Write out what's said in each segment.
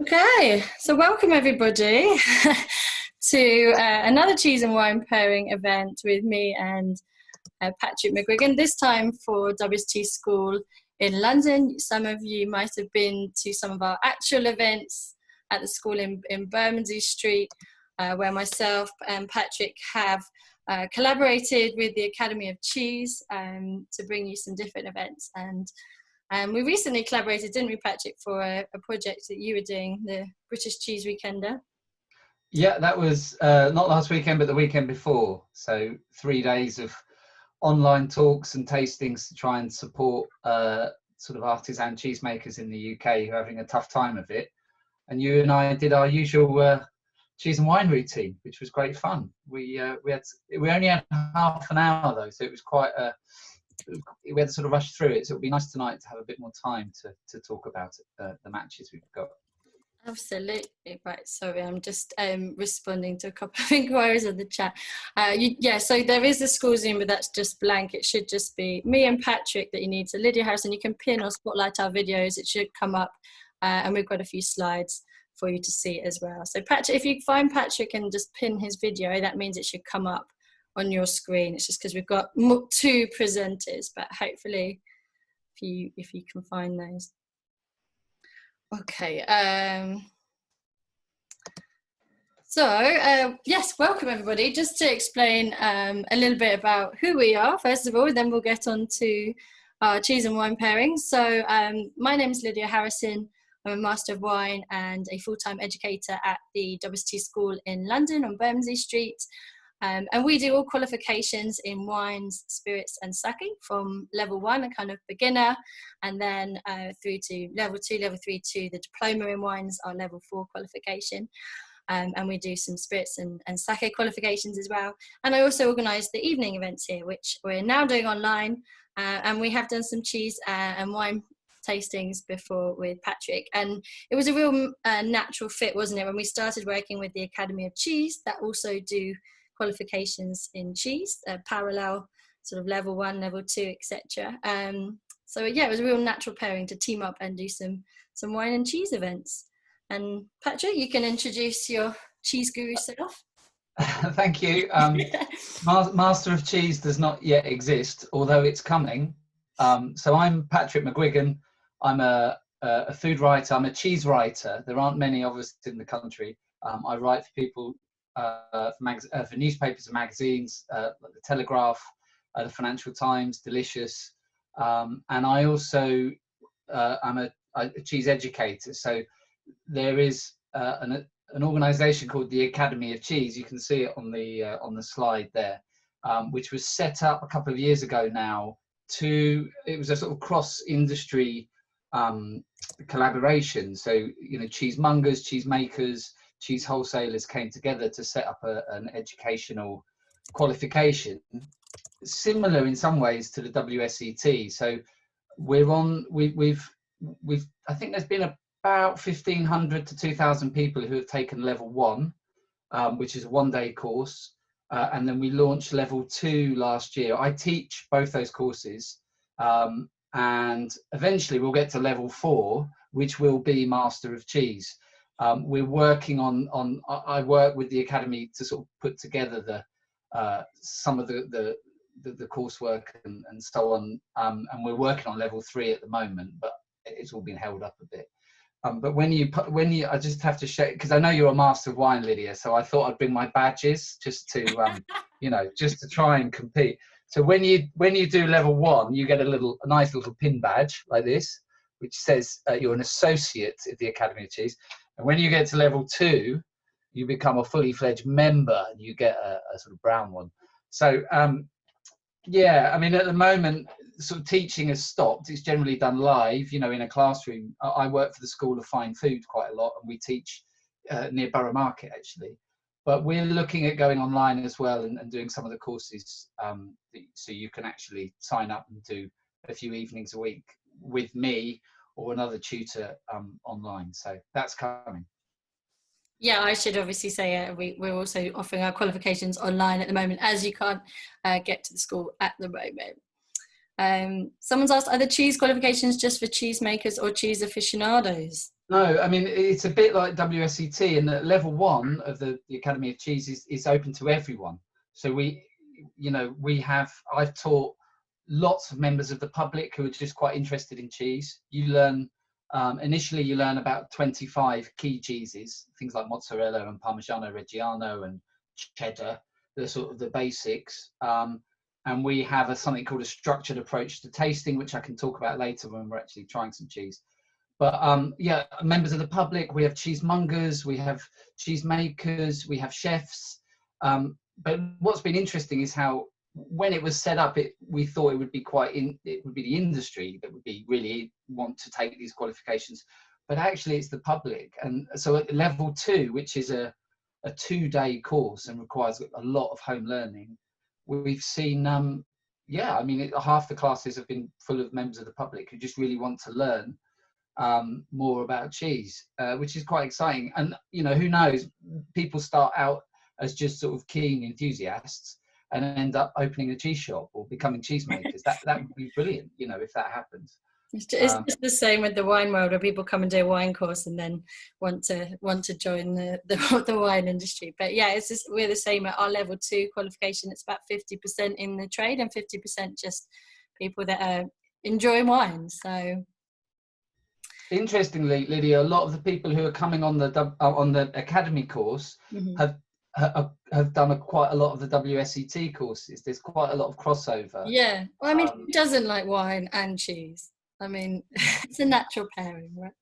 Okay, so welcome everybody to another cheese and wine pairing event with me and Patrick McGuigan, this time for WSET School in London. Some of you might have been to some of our actual events at the school in Bermondsey Street, where myself and Patrick have collaborated with the Academy of Cheese to bring you some different events. And we recently collaborated, didn't we, Patrick, for a project that you were doing, the British Cheese Weekender? Yeah, that was not last weekend, but the weekend before. So 3 days of online talks and tastings to try and support sort of artisan cheesemakers in the UK who are having a tough time of it. And you and I did our usual cheese and wine routine, which was great fun. We only had half an hour though, so it was quite we had to sort of rush through it. So it'll be nice tonight to have a bit more time to talk about the matches we've got. Absolutely. Right, sorry, I'm just responding to a couple of inquiries in the chat. So there is a school Zoom, but that's just blank. It should just be me and Patrick that you need. So Lydia Harrison, you can pin or spotlight our videos. It should come up, and we've got a few slides for you to see as well. So Patrick, if you find Patrick and just pin his video, that means it should come up on your screen. It's just because we've got two presenters, but hopefully if you can find those. Okay. Yes, welcome everybody. Just to explain a little bit about who we are, first of all, then we'll get on to our cheese and wine pairings. So my name is Lydia Harrison. I'm a Master of Wine and a full-time educator at the WSET School in London on Bermondsey Street. And we do all qualifications in wines, spirits and sake from level 1, a kind of beginner, and then through to level 2, level 3 to the diploma in wines, our level 4 qualification. And we do some spirits and sake qualifications as well. And I also organise the evening events here, which we're now doing online. And we have done some cheese and wine tastings before with Patrick. And it was a real natural fit, wasn't it? When we started working with the Academy of Cheese, that also do qualifications in cheese, parallel sort of level 1, level 2, etc. So yeah, it was a real natural pairing to team up and do some wine and cheese events. And Patrick, you can introduce your cheese guru self. Thank you. Master of Cheese does not yet exist, although it's coming. So I'm Patrick McGuigan. I'm a food writer. I'm a cheese writer. There aren't many of us in the country. I write for people for newspapers and magazines, like the Telegraph, the Financial Times, Delicious, and I also I'm a cheese educator. So there is an organisation called the Academy of Cheese. You can see it on the slide there, which was set up a couple of years ago now. It was a sort of cross-industry collaboration. So cheesemongers, cheesemakers, cheese wholesalers came together to set up an educational qualification, similar in some ways to the WSET. So we've I think there's been about 1,500 to 2,000 people who have taken level 1, which is a 1-day course, and then we launched level 2 last year. I teach both those courses, and eventually we'll get to level 4, which will be Master of Cheese. We're working on I work with the Academy to sort of put together some of the coursework and so on, and we're working on level 3 at the moment, but it's all been held up a bit. But when you I just have to share, because I know you're a Master of Wine, Lydia, so I thought I'd bring my badges just to just to try and compete. So when you do level 1, you get a nice little pin badge like this, which says you're an associate at the Academy of Cheese. And when you get to level 2, you become a fully fledged member and you get a sort of brown one. So yeah, I mean, at the moment, sort of teaching has stopped. It's generally done live, in a classroom. I work for the School of Fine Food quite a lot, and we teach near Borough Market actually. But we're looking at going online as well and doing some of the courses, so you can actually sign up and do a few evenings a week with me or another tutor online. So that's coming. Yeah, I should obviously say we're also offering our qualifications online at the moment, as you can't get to the school at the moment. Someone's asked, are the cheese qualifications just for cheesemakers or cheese aficionados? No, I mean, it's a bit like WSET, and at level 1 of the Academy of Cheese is open to everyone. So I've taught lots of members of the public who are just quite interested in cheese. You learn, initially you learn about 25 key cheeses, things like mozzarella and Parmigiano Reggiano and cheddar, the sort of the basics. And we have something called a structured approach to tasting, which I can talk about later when we're actually trying some cheese. But yeah, members of the public, we have cheesemongers, we have cheesemakers, we have chefs. But what's been interesting is how, when it was set up, we thought it would be the industry that would be really want to take these qualifications. But actually, it's the public. And so at level 2, which is a 2-day course and requires a lot of home learning, we've seen, yeah, I mean, half the classes have been full of members of the public who just really want to learn more about cheese, which is quite exciting. And who knows, people start out as just sort of keen enthusiasts and end up opening a cheese shop or becoming cheesemakers. that would be brilliant, if that happens. It's just the same with the wine world, where people come and do a wine course and then want to join the wine industry. But yeah, we're the same at our level 2 qualification. It's about 50% in the trade and 50% just people that are enjoying wine. So interestingly, Lydia, a lot of the people who are coming on the academy course have done quite a lot of the WSET courses. There's quite a lot of crossover. Yeah, well, I mean, who doesn't like wine and cheese? I mean, it's a natural pairing, right?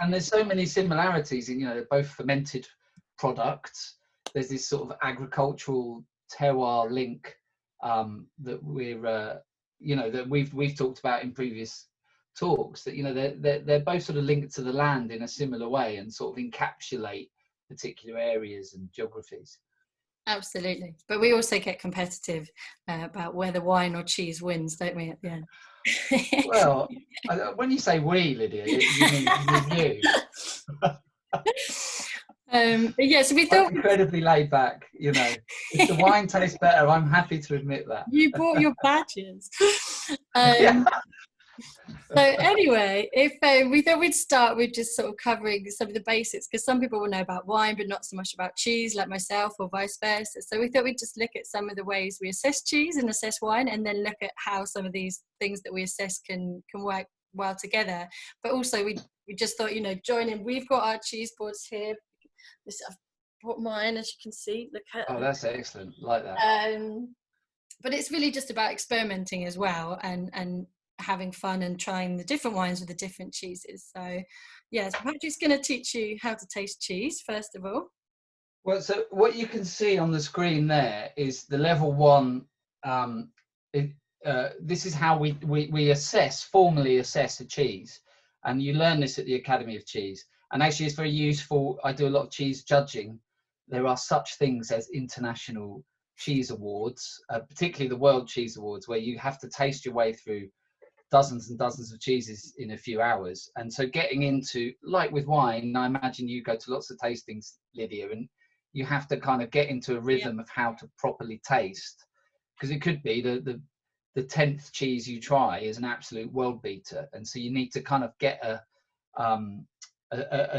And there's so many similarities in, both fermented products. There's this sort of agricultural terroir link that we're, that we've talked about in previous talks, that they're both sort of linked to the land in a similar way and sort of encapsulate particular areas and geographies. Absolutely, but we also get competitive about whether wine or cheese wins, don't we, at the end? Well, when you say we, Lydia, you mean you. Yeah, so we thought incredibly laid back. If the wine tastes better, I'm happy to admit that. You bought your badges. Yeah. So anyway, if we thought we'd start with just sort of covering some of the basics, because some people will know about wine but not so much about cheese, like myself, or vice versa. So we thought we'd just look at some of the ways we assess cheese and assess wine, and then look at how some of these things that we assess can work well together. But also we just thought, join in. We've got our cheese boards here. I've brought mine, as you can see. Look at Oh, that's excellent. Like that. But it's really just about experimenting as well, and having fun and trying the different wines with the different cheeses. So yes, I'm just going to teach you how to taste cheese first of all. Well, so what you can see on the screen there is the level 1. This is how we formally assess a cheese, and you learn this at the Academy of Cheese. And actually, it's very useful. I do a lot of cheese judging. There are such things as international cheese awards, particularly the World Cheese Awards, where you have to taste your way through dozens and dozens of cheeses in a few hours. And so getting into, like with wine, I imagine you go to lots of tastings, Lydia, and you have to kind of get into a rhythm of how to properly taste, because it could be the 10th cheese you try is an absolute world beater, and so you need to kind of get a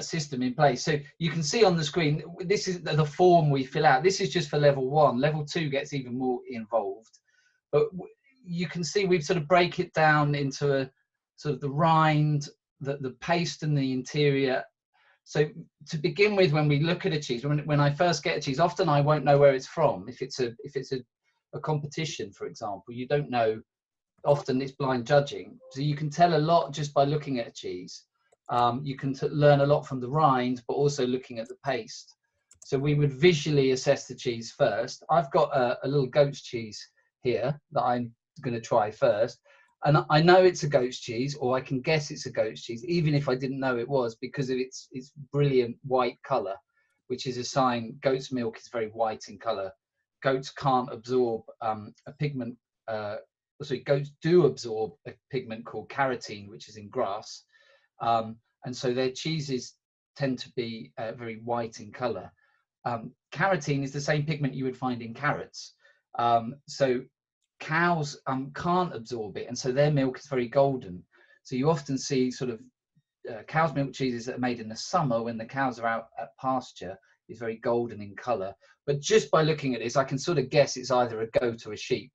system in place. So you can see on the screen, this is the form we fill out. This is just for level 1. Level 2 gets even more involved, but you can see we've sort of break it down into a sort of the rind, the paste, and the interior. So to begin with, when we look at a cheese, when I first get a cheese, often I won't know where it's from. If it's a competition, for example, you don't know. Often it's blind judging, so you can tell a lot just by looking at a cheese. You can learn a lot from the rind, but also looking at the paste. So we would visually assess the cheese first. I've got a little goat's cheese here that I'm going to try first, and I know it's a goat's cheese, or I can guess it's a goat's cheese, even if I didn't know it was, because of its brilliant white color, which is a sign goat's milk is very white in color. Goats can't absorb a pigment. Goats do absorb a pigment called carotene, which is in grass, and so their cheeses tend to be very white in color. Carotene is the same pigment you would find in carrots. So cows can't absorb it, and so their milk is very golden. So you often see sort of cow's milk cheeses that are made in the summer when the cows are out at pasture is very golden in color. But just by looking at this, I can sort of guess it's either a goat or a sheep,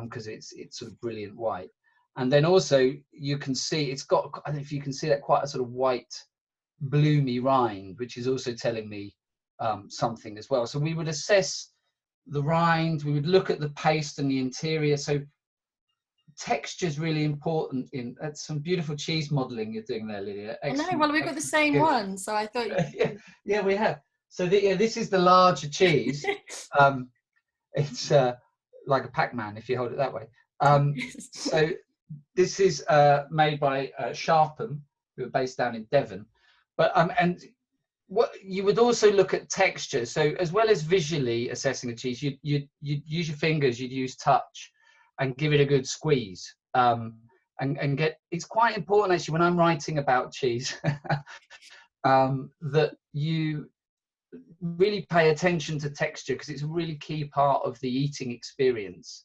because it's sort of brilliant white. And then also you can see it's got, I don't know if you can see that, quite a sort of white, bloomy rind, which is also telling me something as well. So we would assess the rind, we would look at the paste and the interior. So texture is really important in some beautiful cheese modeling you're doing there, Lydia. Excellent. I know, well, we've got the same one, so I thought yeah, we have. So this is the larger cheese. It's like a Pac-Man if you hold it that way. So this is made by Sharpham, who are based down in Devon. But and what you would also look at texture. So as well as visually assessing a cheese, you'd use your fingers, you'd use touch, and give it a good squeeze. And get, it's quite important actually when I'm writing about cheese that you really pay attention to texture, because it's a really key part of the eating experience.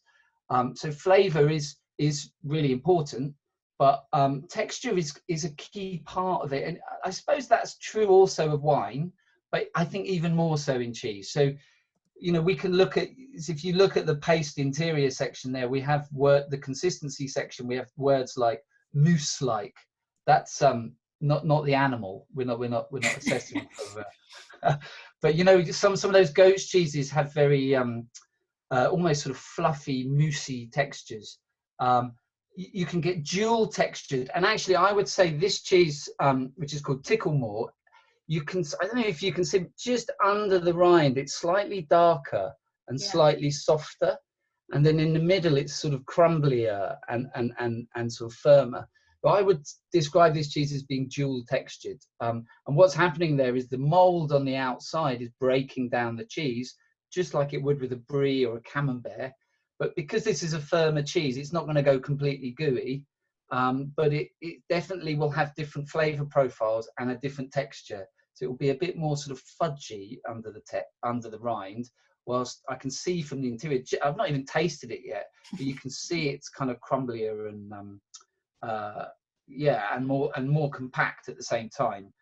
So flavor is really important, but texture is a key part of it. And I suppose that's true also of wine, but I think even more so in cheese. So, you know, we can look at, if you look at the paste interior section there, we have the consistency section, we have words like mousse-like. That's not the animal. We're not assessing for but you know, some of those goat's cheeses have very almost sort of fluffy, moussey textures. You can get dual textured, and actually I would say this cheese, which is called Ticklemore, you can, I don't know if you can see just under the rind, it's slightly darker and slightly softer, and then in the middle it's sort of crumblier and sort of firmer. But I would describe this cheese as being dual textured. And what's happening there is the mold on the outside is breaking down the cheese, just like it would with a brie or a camembert. But because this is a firmer cheese, it's not going to go completely gooey, but it definitely will have different flavor profiles and a different texture. So it will be a bit more sort of fudgy under the rind, whilst I can see from the interior, I've not even tasted it yet, but you can see it's kind of crumblier and and more compact at the same time.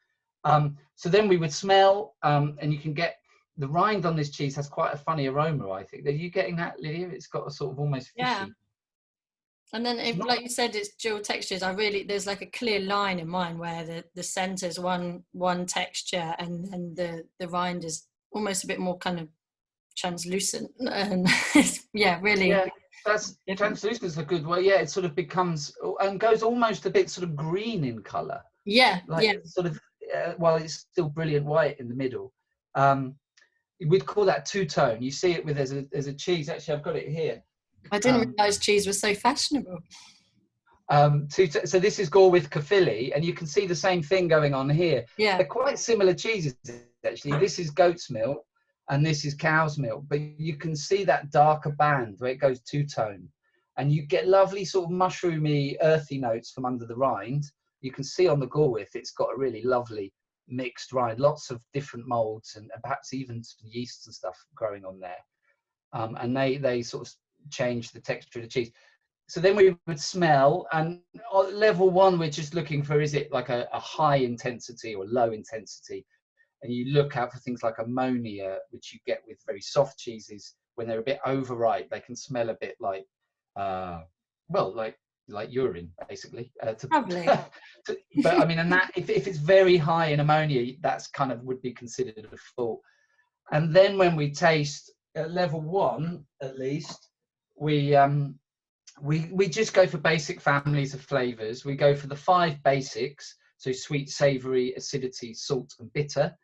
So then we would smell, and you can get the rind on this cheese has quite a funny aroma, I think. Are you getting that, Lydia? It's got a sort of almost fishy. Yeah. And then, if, like you said, it's dual textures. There's like a clear line in mine where the centre's one texture, and the rind is almost a bit more kind of translucent, and really. Yeah, that's translucent is a good word. Yeah, it sort of becomes and goes almost a bit sort of green in colour. Yeah, sort of. While it's still brilliant white in the middle. We'd call that two-tone. You see it with as a cheese. Actually, I've got it here. I didn't realise cheese was so fashionable. So this is Gorwith Caerphilly, and you can see the same thing going on here. Yeah, they're quite similar cheeses actually. This is goat's milk, and this is cow's milk, but you can see that darker band where it goes two-tone, and you get lovely sort of mushroomy, earthy notes from under the rind. You can see on the Gorwith, it's got a really lovely mixed rind, lots of different molds, and perhaps even some yeasts and stuff growing on there. And they sort of change the texture of the cheese. So then we would smell, and at level one, we're just looking for, is it like a high intensity or low intensity? And you look out for things like ammonia, which you get with very soft cheeses. When they're a bit overripe, they can smell a bit like, like urine, basically. But I mean, and that if it's very high in ammonia, that's kind of would be considered a fault. And then when we taste at level one, at least, we just go for basic families of flavors. We go for the 5 basics, so sweet, savory, acidity, salt, and bitter.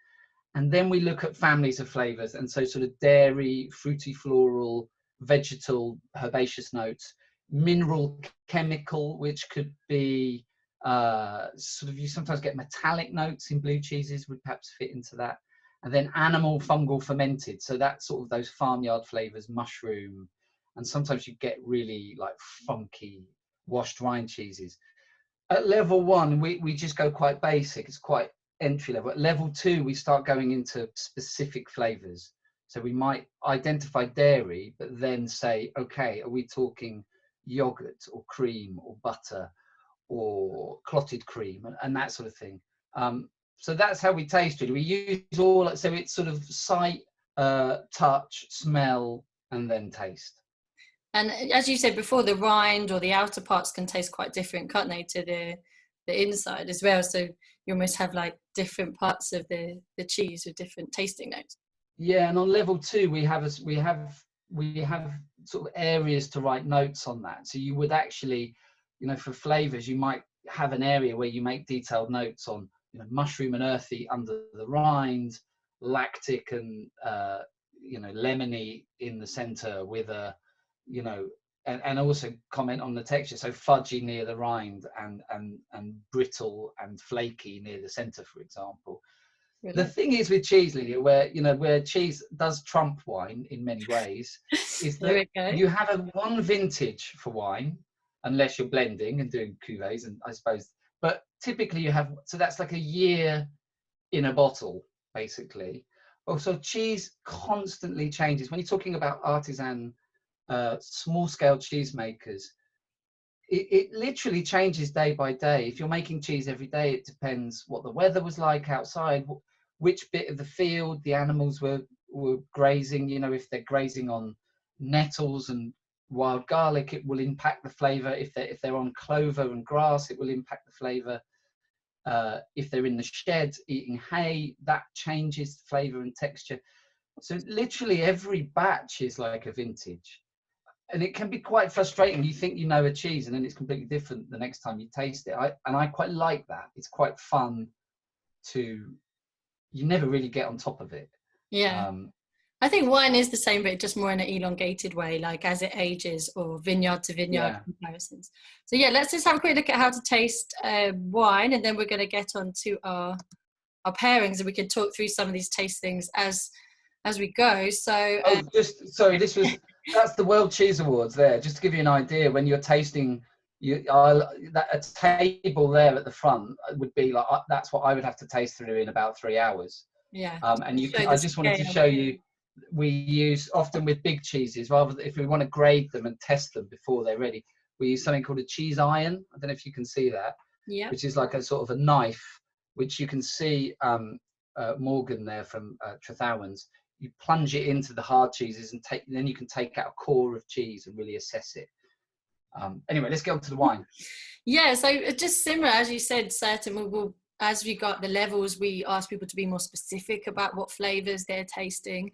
And then we look at families of flavors, and so sort of dairy, fruity, floral, vegetal, herbaceous notes, mineral, chemical, which could be sort of, you sometimes get metallic notes in blue cheeses, would perhaps fit into that. And then animal, fungal, fermented, so that's sort of those farmyard flavors, mushroom, and sometimes you get really like funky washed rind cheeses. At level one, we just go quite basic. It's quite entry level. At level 2, we start going into specific flavors. So we might identify dairy, but then say, okay, are we talking yogurt or cream or butter or clotted cream and that sort of thing. So that's how we taste it. We use all, so it's sort of sight, touch, smell, and then taste. And as you said before, the rind or the outer parts can taste quite different, can't they, to the inside as well? So you almost have like different parts of the cheese with different tasting notes. Yeah, and on level 2, we have sort of areas to write notes on that. So you would actually, for flavors, you might have an area where you make detailed notes on, mushroom and earthy under the rind, lactic and lemony in the center with a, and also comment on the texture. So fudgy near the rind and brittle and flaky near the center, for example. Really? The thing is with cheese, Lydia, where cheese does trump wine in many ways, is that you have one vintage for wine, unless you're blending and doing cuvées, and I suppose, but typically you have, so that's like a year in a bottle, basically. Also, cheese constantly changes. When you're talking about artisan, small-scale cheesemakers, it literally changes day by day. If you're making cheese every day, it depends what the weather was like outside, which bit of the field the animals were grazing. If they're grazing on nettles and wild garlic, it will impact the flavor. If they're on clover and grass, it will impact the flavor. If they're in the shed eating hay, that changes the flavor and texture. So literally every batch is like a vintage. And it can be quite frustrating. You think you know a cheese and then it's completely different the next time you taste it. I quite like that. It's quite fun you never really get on top of it. Yeah. I think wine is the same, but just more in an elongated way, like as it ages, or vineyard to vineyard comparisons. So yeah, let's just have a quick look at how to taste wine, and then we're going to get on to our pairings, and we can talk through some of these tastings as we go. So that's the World Cheese Awards there, just to give you an idea. When you're tasting, a table there at the front would be like, that's what I would have to taste through in about 3 hours. Yeah. And I just wanted to show you, we use often with big cheeses, rather than, if we want to grade them and test them before they're ready, we use something called a cheese iron. I don't know if you can see that. Yeah. Which is like a sort of a knife, which you can see Morgan there from Trethowens. You plunge it into the hard cheeses and then you can take out a core of cheese and really assess it. Anyway, let's get on to the wine. Yeah, so just similar, as you said, certainly as we got the levels, we asked people to be more specific about what flavors they're tasting.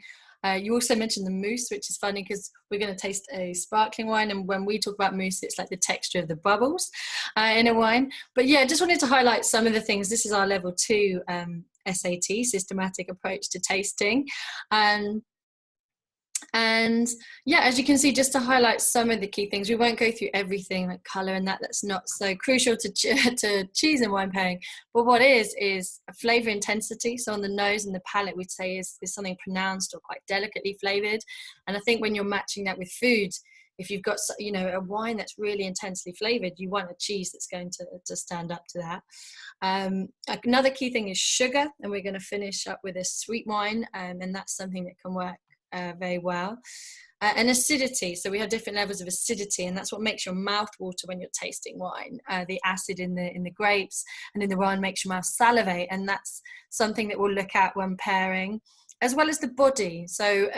You also mentioned the mousse, which is funny because we're going to taste a sparkling wine, and when we talk about mousse, it's like the texture of the bubbles in a wine. But yeah, just wanted to highlight some of the things. This is our level 2 SAT, systematic approach to tasting. And yeah, as you can see, just to highlight some of the key things, we won't go through everything like color and that's not so crucial to cheese and wine pairing, but what is flavor intensity. So on the nose and the palate, we'd say is something pronounced or quite delicately flavored. And I think when you're matching that with food, if you've got a wine that's really intensely flavored, you want a cheese that's going to stand up to that. Another key thing is sugar, and we're going to finish up with a sweet wine, and that's something that can work very well. And acidity, so we have different levels of acidity, and that's what makes your mouth water when you're tasting wine. The acid in the grapes and in the wine makes your mouth salivate, and that's something that we'll look at when pairing, as well as the body. So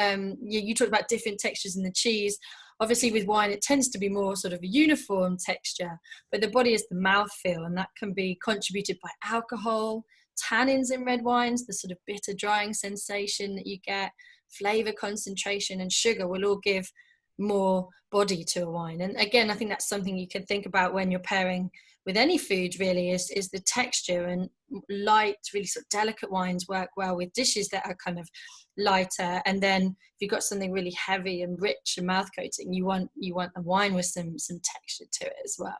you talked about different textures in the cheese. Obviously with wine it tends to be more sort of a uniform texture, but the body is the mouthfeel, and that can be contributed by alcohol, tannins in red wines, the sort of bitter drying sensation that you get, flavor concentration, and sugar will all give more body to a wine. And again, I think that's something you can think about when you're pairing with any food, really, is the texture. And light, really sort of delicate wines work well with dishes that are kind of lighter. And then if you've got something really heavy and rich and mouth coating, you want a wine with some texture to it as well.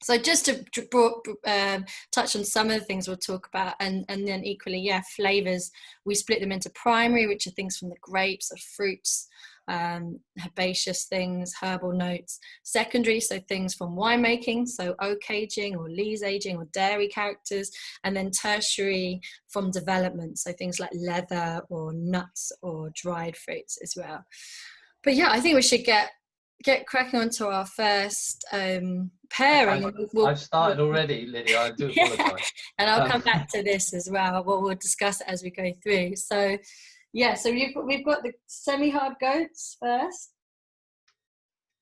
So just to touch on some of the things we'll talk about, and then equally, flavors, we split them into primary, which are things from the grapes or fruits, herbaceous things, herbal notes. Secondary, so things from winemaking, so oak aging or lees aging or dairy characters. And then tertiary, from development, so things like leather or nuts or dried fruits as well. But yeah, I think we should get get cracking onto our first pairing. I've started already, Lydia. I do apologise. And I'll come back to this as well. We'll discuss it as we go through. So, yeah, so we've got the semi-hard goats first.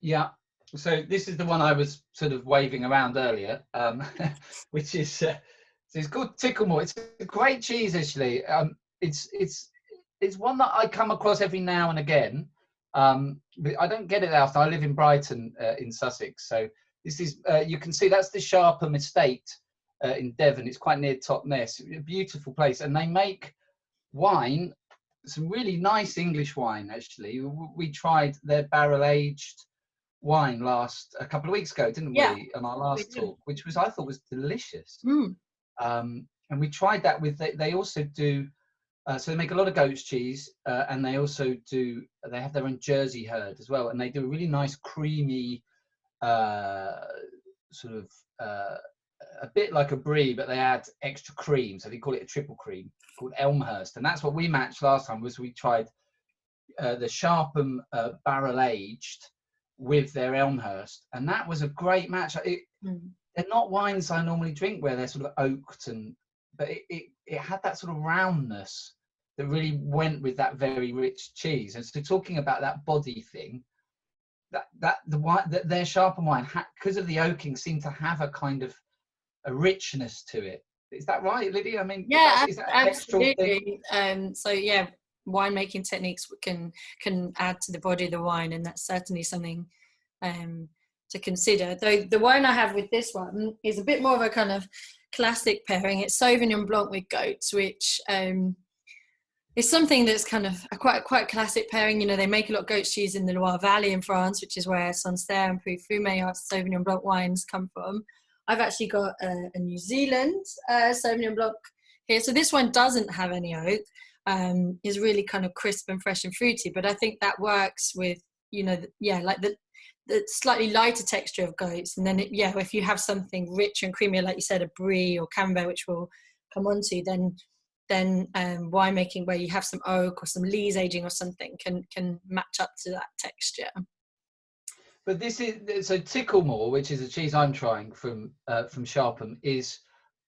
Yeah. So this is the one I was sort of waving around earlier, which is it's called Ticklemore. It's a great cheese, actually. It's one that I come across every now and again. But I don't get it often. I live in Brighton, in Sussex. So this is you can see that's the Sharpham Estate in Devon. It's quite near Totnes. A beautiful place, and they make wine. Some really nice English wine, actually. We tried their barrel aged wine a couple of weeks ago, didn't we, on our last talk, which I thought was delicious. And we tried that with they also do so they make a lot of goat's cheese, and they also they have their own Jersey herd as well, and they do a really nice creamy sort of a bit like a brie, but they add extra cream, so they call it a triple cream, called Elmhurst. And that's what we matched last time. Was we tried the Sharpham barrel aged with their Elmhurst, and that was a great match. They're not wines I normally drink where they're sort of oaked, but it had that sort of roundness that really went with that very rich cheese. And so, talking about that body thing, their Sharpham wine, because of the oaking, seemed to have a kind of a richness to it. Is that right, Lydia? I mean, yeah, is that absolutely. So yeah, winemaking techniques can add to the body of the wine, and that's certainly something to consider. Though the wine I have with this one is a bit more of a kind of classic pairing. It's Sauvignon Blanc with goats, which is something that's kind of a quite classic pairing. You know, they make a lot of goat's cheese in the Loire Valley in France, which is where Sancerre and Pouilly-Fumé, our Sauvignon Blanc wines, come from. I've actually got a New Zealand Sauvignon Blanc here. So this one doesn't have any oak. Is really kind of crisp and fresh and fruity, but I think that works with, you know, like the slightly lighter texture of goats. And then if you have something rich and creamy, like you said, a brie or camembert, which we'll come on to, then winemaking where you have some oak or some lees aging or something can match up to that texture. But this is so Ticklemore, which is a cheese I'm trying from Sharpham, is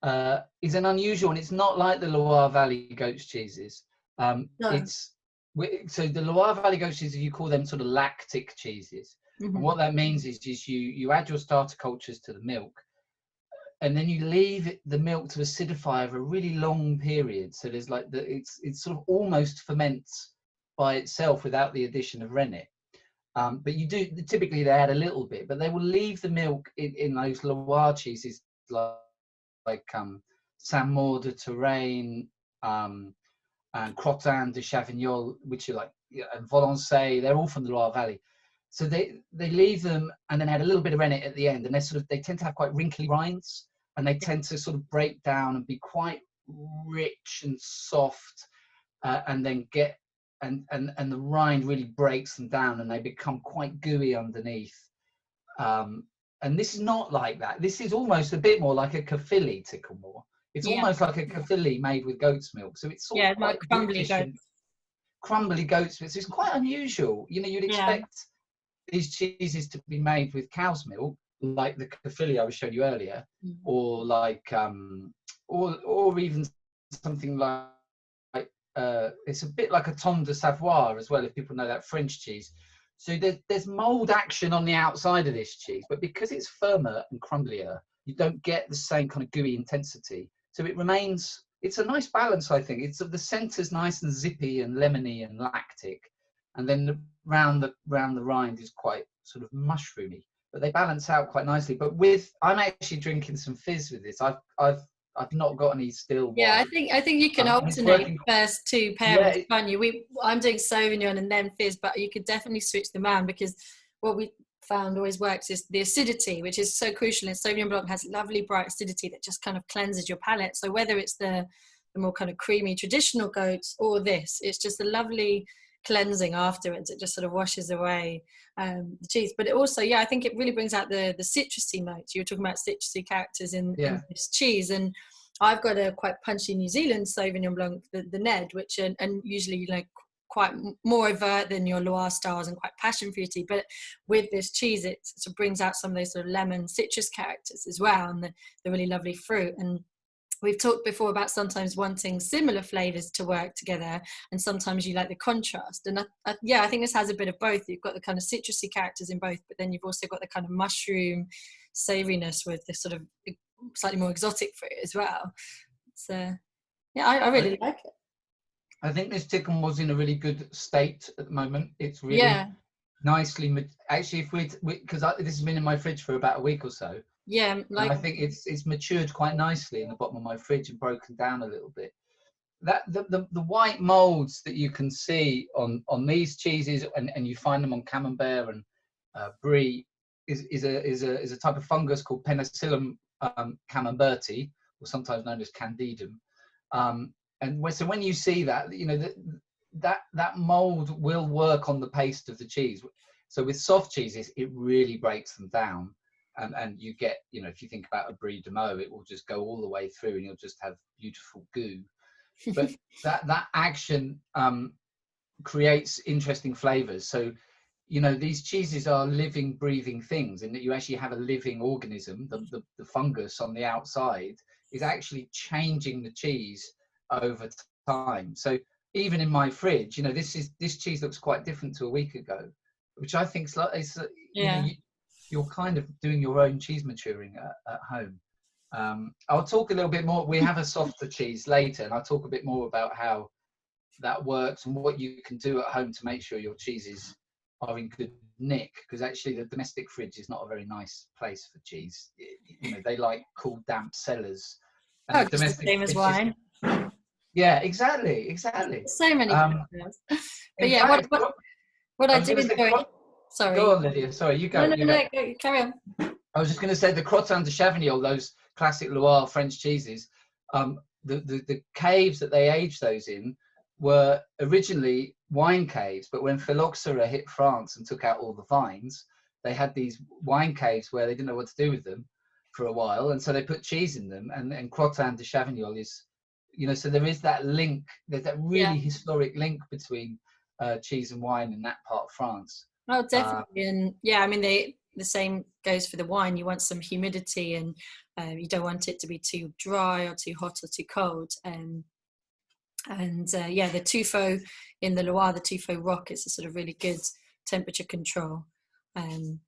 an unusual one. It's not like the Loire Valley goat's cheeses. No. So the Loire Valley goat's cheeses, you call them sort of lactic cheeses. Mm-hmm. And what that means is you add your starter cultures to the milk, and then you leave the milk to acidify over a really long period. So there's like it's sort of almost ferments by itself without the addition of rennet. But you do typically they add a little bit, but they will leave the milk in those Loire cheeses like Saint-Maur de Touraine, and Crottin de Chavignol, which are like, and Valençay, they're all from the Loire Valley. So they leave them and then add a little bit of rennet at the end, and they tend to have quite wrinkly rinds, and they tend to sort of break down and be quite rich and soft, and then and the rind really breaks them down, and they become quite gooey underneath. And this is not like that. This is almost a bit more like a Caerphilly Ticklemore. It's almost like a Caerphilly made with goat's milk. So it's sort of like crumbly goats. Crumbly goat's milk. So it's quite unusual. You know, you'd expect these cheeses to be made with cow's milk, like the Caerphilly I was showing you earlier, or like or even something like it's a bit like a Tom de Savoie as well, if people know that French cheese. So there's mold action on the outside of this cheese, but because it's firmer and crumblier, you don't get the same kind of gooey intensity. So it's a nice balance, I think. It's the centre's nice and zippy and lemony and lactic, and then round the rind is quite sort of mushroomy. But they balance out quite nicely. But I'm actually drinking some fizz with this. I've not got any still wine. Yeah, I think you can alternate the first two pairings, can't you? I'm doing Sauvignon and then fizz, but you could definitely switch them around, because what we found always works is the acidity, which is so crucial. And Sauvignon Blanc has lovely bright acidity that just kind of cleanses your palate. So whether it's the more kind of creamy traditional goats or this, it's just a lovely cleansing afterwards. It just sort of washes away the cheese. But it also, I think it really brings out the citrusy notes. You were talking about citrusy characters in this cheese, and I've got a quite punchy New Zealand Sauvignon Blanc, the Ned, which and usually like quite more overt than your Loire styles and quite passion fruity. But with this cheese, it sort of brings out some of those sort of lemon citrus characters as well, and the really lovely fruit. And we've talked before about sometimes wanting similar flavors to work together, and sometimes you like the contrast. And I think this has a bit of both. You've got the kind of citrusy characters in both, but then you've also got the kind of mushroom savouriness with the sort of slightly more exotic fruit as well. So yeah, I really like it. I think this chicken was in a really good state at the moment. It's really Yeah. nicely, actually, if because this has been in my fridge for about a week or so. Yeah, like I think it's matured quite nicely in the bottom of my fridge and broken down a little bit. That the white molds that you can see on these cheeses, and you find them on Camembert and Brie, is a type of fungus called Penicillium camemberti, or sometimes known as Candidum. So when you see that, you know that mold will work on the paste of the cheese. So with soft cheeses, it really breaks them down. And you get, you know, if you think about a Brie de Meaux, it will just go all the way through and you'll just have beautiful goo. But that action creates interesting flavors. So, you know, these cheeses are living, breathing things, in that you actually have a living organism. The fungus on the outside is actually changing the cheese over time. So even in my fridge, you know, this cheese looks quite different to a week ago, which I think you know, you're kind of doing your own cheese maturing at home. I'll talk a little bit more. We have a softer cheese later, and I'll talk a bit more about how that works and what you can do at home to make sure your cheeses are in good nick. Because actually, the domestic fridge is not a very nice place for cheese. You know, they like cool, damp cellars. And the domestic same as wine. Yeah, exactly. So many details. But yeah, fact, what I do enjoy. Sorry. Go on, Lydia. Sorry, you go. No, carry on. I was just going to say the crottin de Chavignol, those classic Loire French cheeses, the caves that they aged those in were originally wine caves, but when phylloxera hit France and took out all the vines, they had these wine caves where they didn't know what to do with them for a while, and so they put cheese in them. And crottin de Chavignol is, you know, so there is that link. There's that really historic link between cheese and wine in that part of France. Oh, definitely. And yeah, I mean, the same goes for the wine. You want some humidity, and you don't want it to be too dry or too hot or too cold. The tuffeau in the Loire, the tuffeau rock, is a sort of really good temperature control. And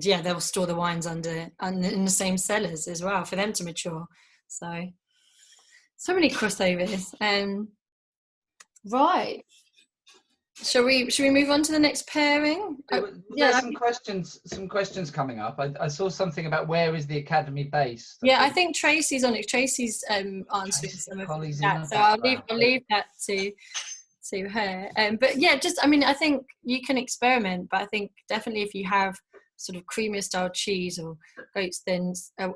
yeah, they'll store the wines under in the same cellars as well for them to mature. So many crossovers. Right. Shall we move on to the next pairing? There's some questions coming up. I saw something about where is the academy based. I think Tracy's on it. Tracy's answering some of that, so I'll leave that to her. But yeah, just, I mean, I think you can experiment, but I think definitely if you have sort of creamier style cheese or goats, then a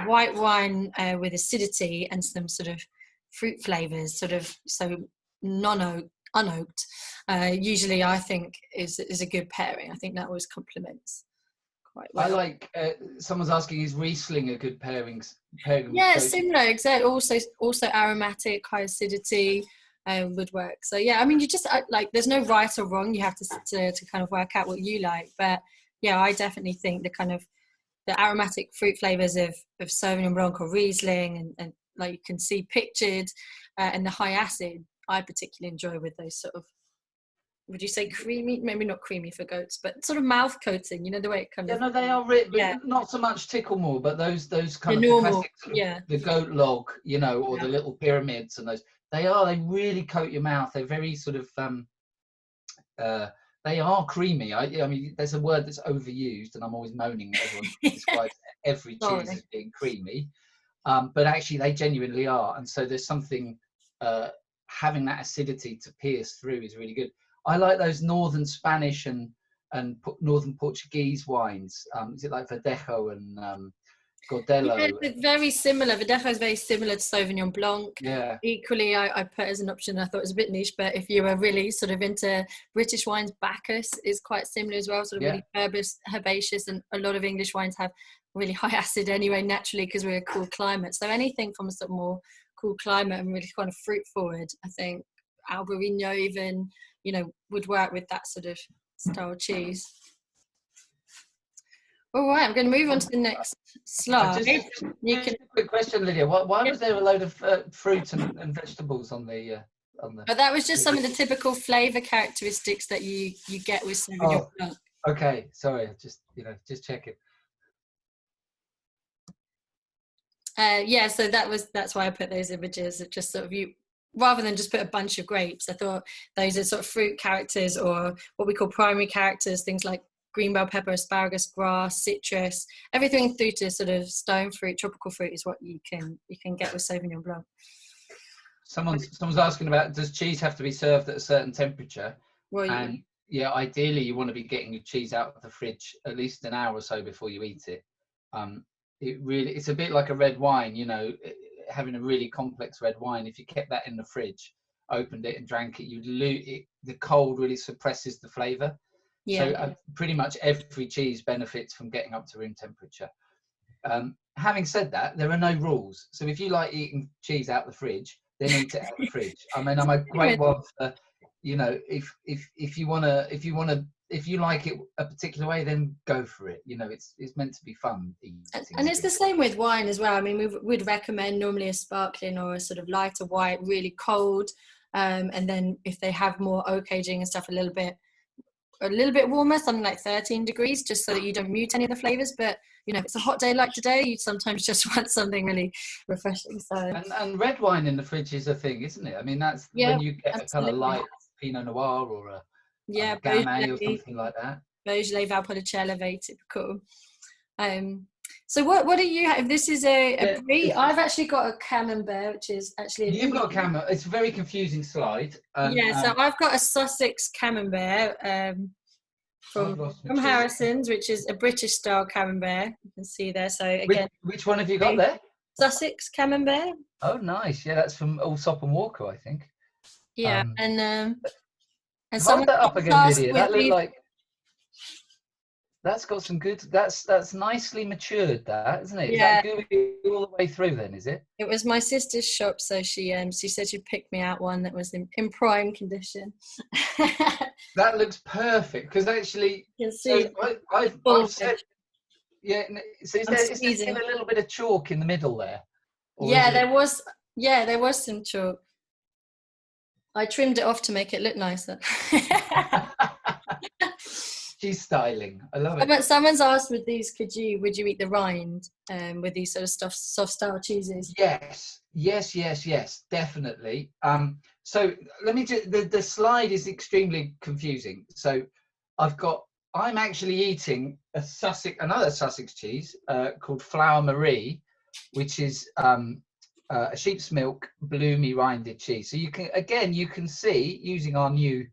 white wine with acidity and some sort of fruit flavors, sort of so unoaked, usually I think is a good pairing. I think that always complements quite well. I like someone's asking, is Riesling a good pairing? Yeah, similar, exactly. Also aromatic, high acidity would work. So yeah, I mean, you just like, there's no right or wrong. You have to kind of work out what you like. But yeah, I definitely think the kind of the aromatic fruit flavors of Sauvignon Blanc or Riesling, and like you can see pictured, and the high acid I particularly enjoy with those sort of, would you say creamy? Maybe not creamy for goats, but sort of mouth coating. You know, the way it kind of. No, they are not so much Ticklemore, but those kind of normal, classic, the goat log, you know, or the little pyramids, and those they really coat your mouth. They're very sort of they are creamy. I mean, there's a word that's overused, and I'm always moaning that everyone describes every cheese as being creamy, but actually they genuinely are. And so there's something having that acidity to pierce through is really good. I like those northern Spanish and northern Portuguese wines. Is it like Verdejo and Godello? Yeah, it's very similar. Verdejo is very similar to Sauvignon Blanc. Yeah. Equally, I put as an option, I thought it was a bit niche, but if you were really sort of into British wines, Bacchus is quite similar as well, sort of really herbaceous, and a lot of English wines have really high acid anyway, naturally, because we're a cool climate. So anything from a sort of more cool climate and really kind of fruit forward, I think Albarino even, would work with that sort of style cheese. All right, I'm going to move on to the next slide. Just a quick question, Lydia. Why was there a load of fruit and vegetables on the But that was just some of the typical flavour characteristics that you get with Sauvignon Blanc. Okay, sorry, just checking. Yeah, so that's why I put those images. It just sort of, rather than just put a bunch of grapes, I thought those are sort of fruit characters, or what we call primary characters, things like green bell pepper, asparagus, grass, citrus, everything through to sort of stone fruit, tropical fruit is what you can get with Sauvignon Blanc. Someone's asking about, does cheese have to be served at a certain temperature? Well, yeah, ideally you want to be getting your cheese out of the fridge at least an hour or so before you eat it. It's a bit like a red wine, having a really complex red wine. If you kept that in the fridge, opened it and drank it, you'd lose it. The cold really suppresses the flavour. Yeah. So pretty much every cheese benefits from getting up to room temperature. Having said that, there are no rules. So if you like eating cheese out the fridge, then eat it out the fridge. I mean, I'm a great one for, if you like it a particular way, then go for it. It's meant to be fun eating. And it's the same with wine as well. I mean, we'd recommend normally a sparkling or a sort of lighter white, really cold, and then if they have more oak aging and stuff, a little bit warmer, something like 13 degrees, just so that you don't mute any of the flavors. But if it's a hot day like today, you sometimes just want something really refreshing. So and red wine in the fridge is a thing, isn't it? I mean, that's when you get absolutely. A kind of light Pinot Noir or a Gamay or something like that. Beaujolais, Valpolicella, very typical. So what do you have? This is a brie. I've actually got a Camembert, which is actually you've got a Camembert. It's a very confusing slide. So I've got a Sussex Camembert from Harrison's, which is a British style Camembert. You can see there. So again, which one have you got there? Sussex Camembert. Oh, nice. Yeah, that's from Allsop and Walker, I think. Yeah, and hold that up again, Lydia. That looked like. That's got some good. That's nicely matured, that, isn't it? Yeah. Is that gooey all the way through? Then is it? It was my sister's shop, so she said she'd pick me out one that was in prime condition. That looks perfect because actually, you can see. So I've said, yeah. So is there still a little bit of chalk in the middle there? There was. Yeah, there was some chalk. I trimmed it off to make it look nicer. She's styling. I love it. Someone's asked with these, would you eat the rind with these sort of soft style cheeses? Yes, definitely. So let me just, the slide is extremely confusing. So I'm actually eating another Sussex cheese called Flower Marie, which is a sheep's milk bloomy rinded cheese. So you can see, using our new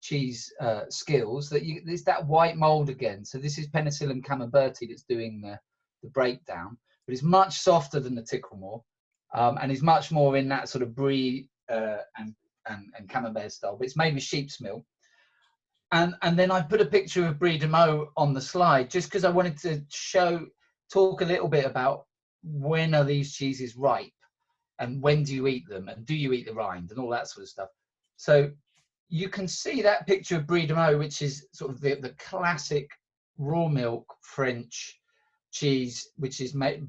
cheese skills, that there's that white mold again. So this is Penicillium camemberti that's doing the breakdown, but it's much softer than the Ticklemore, and is much more in that sort of brie and camembert style, but it's made with sheep's milk. And then I put a picture of Brie de Meaux on the slide just because I wanted to talk a little bit about when are these cheeses ripe and when do you eat them and do you eat the rind and all that sort of stuff. So you can see that picture of Brie de Meaux, which is sort of the classic raw milk French cheese, which is made.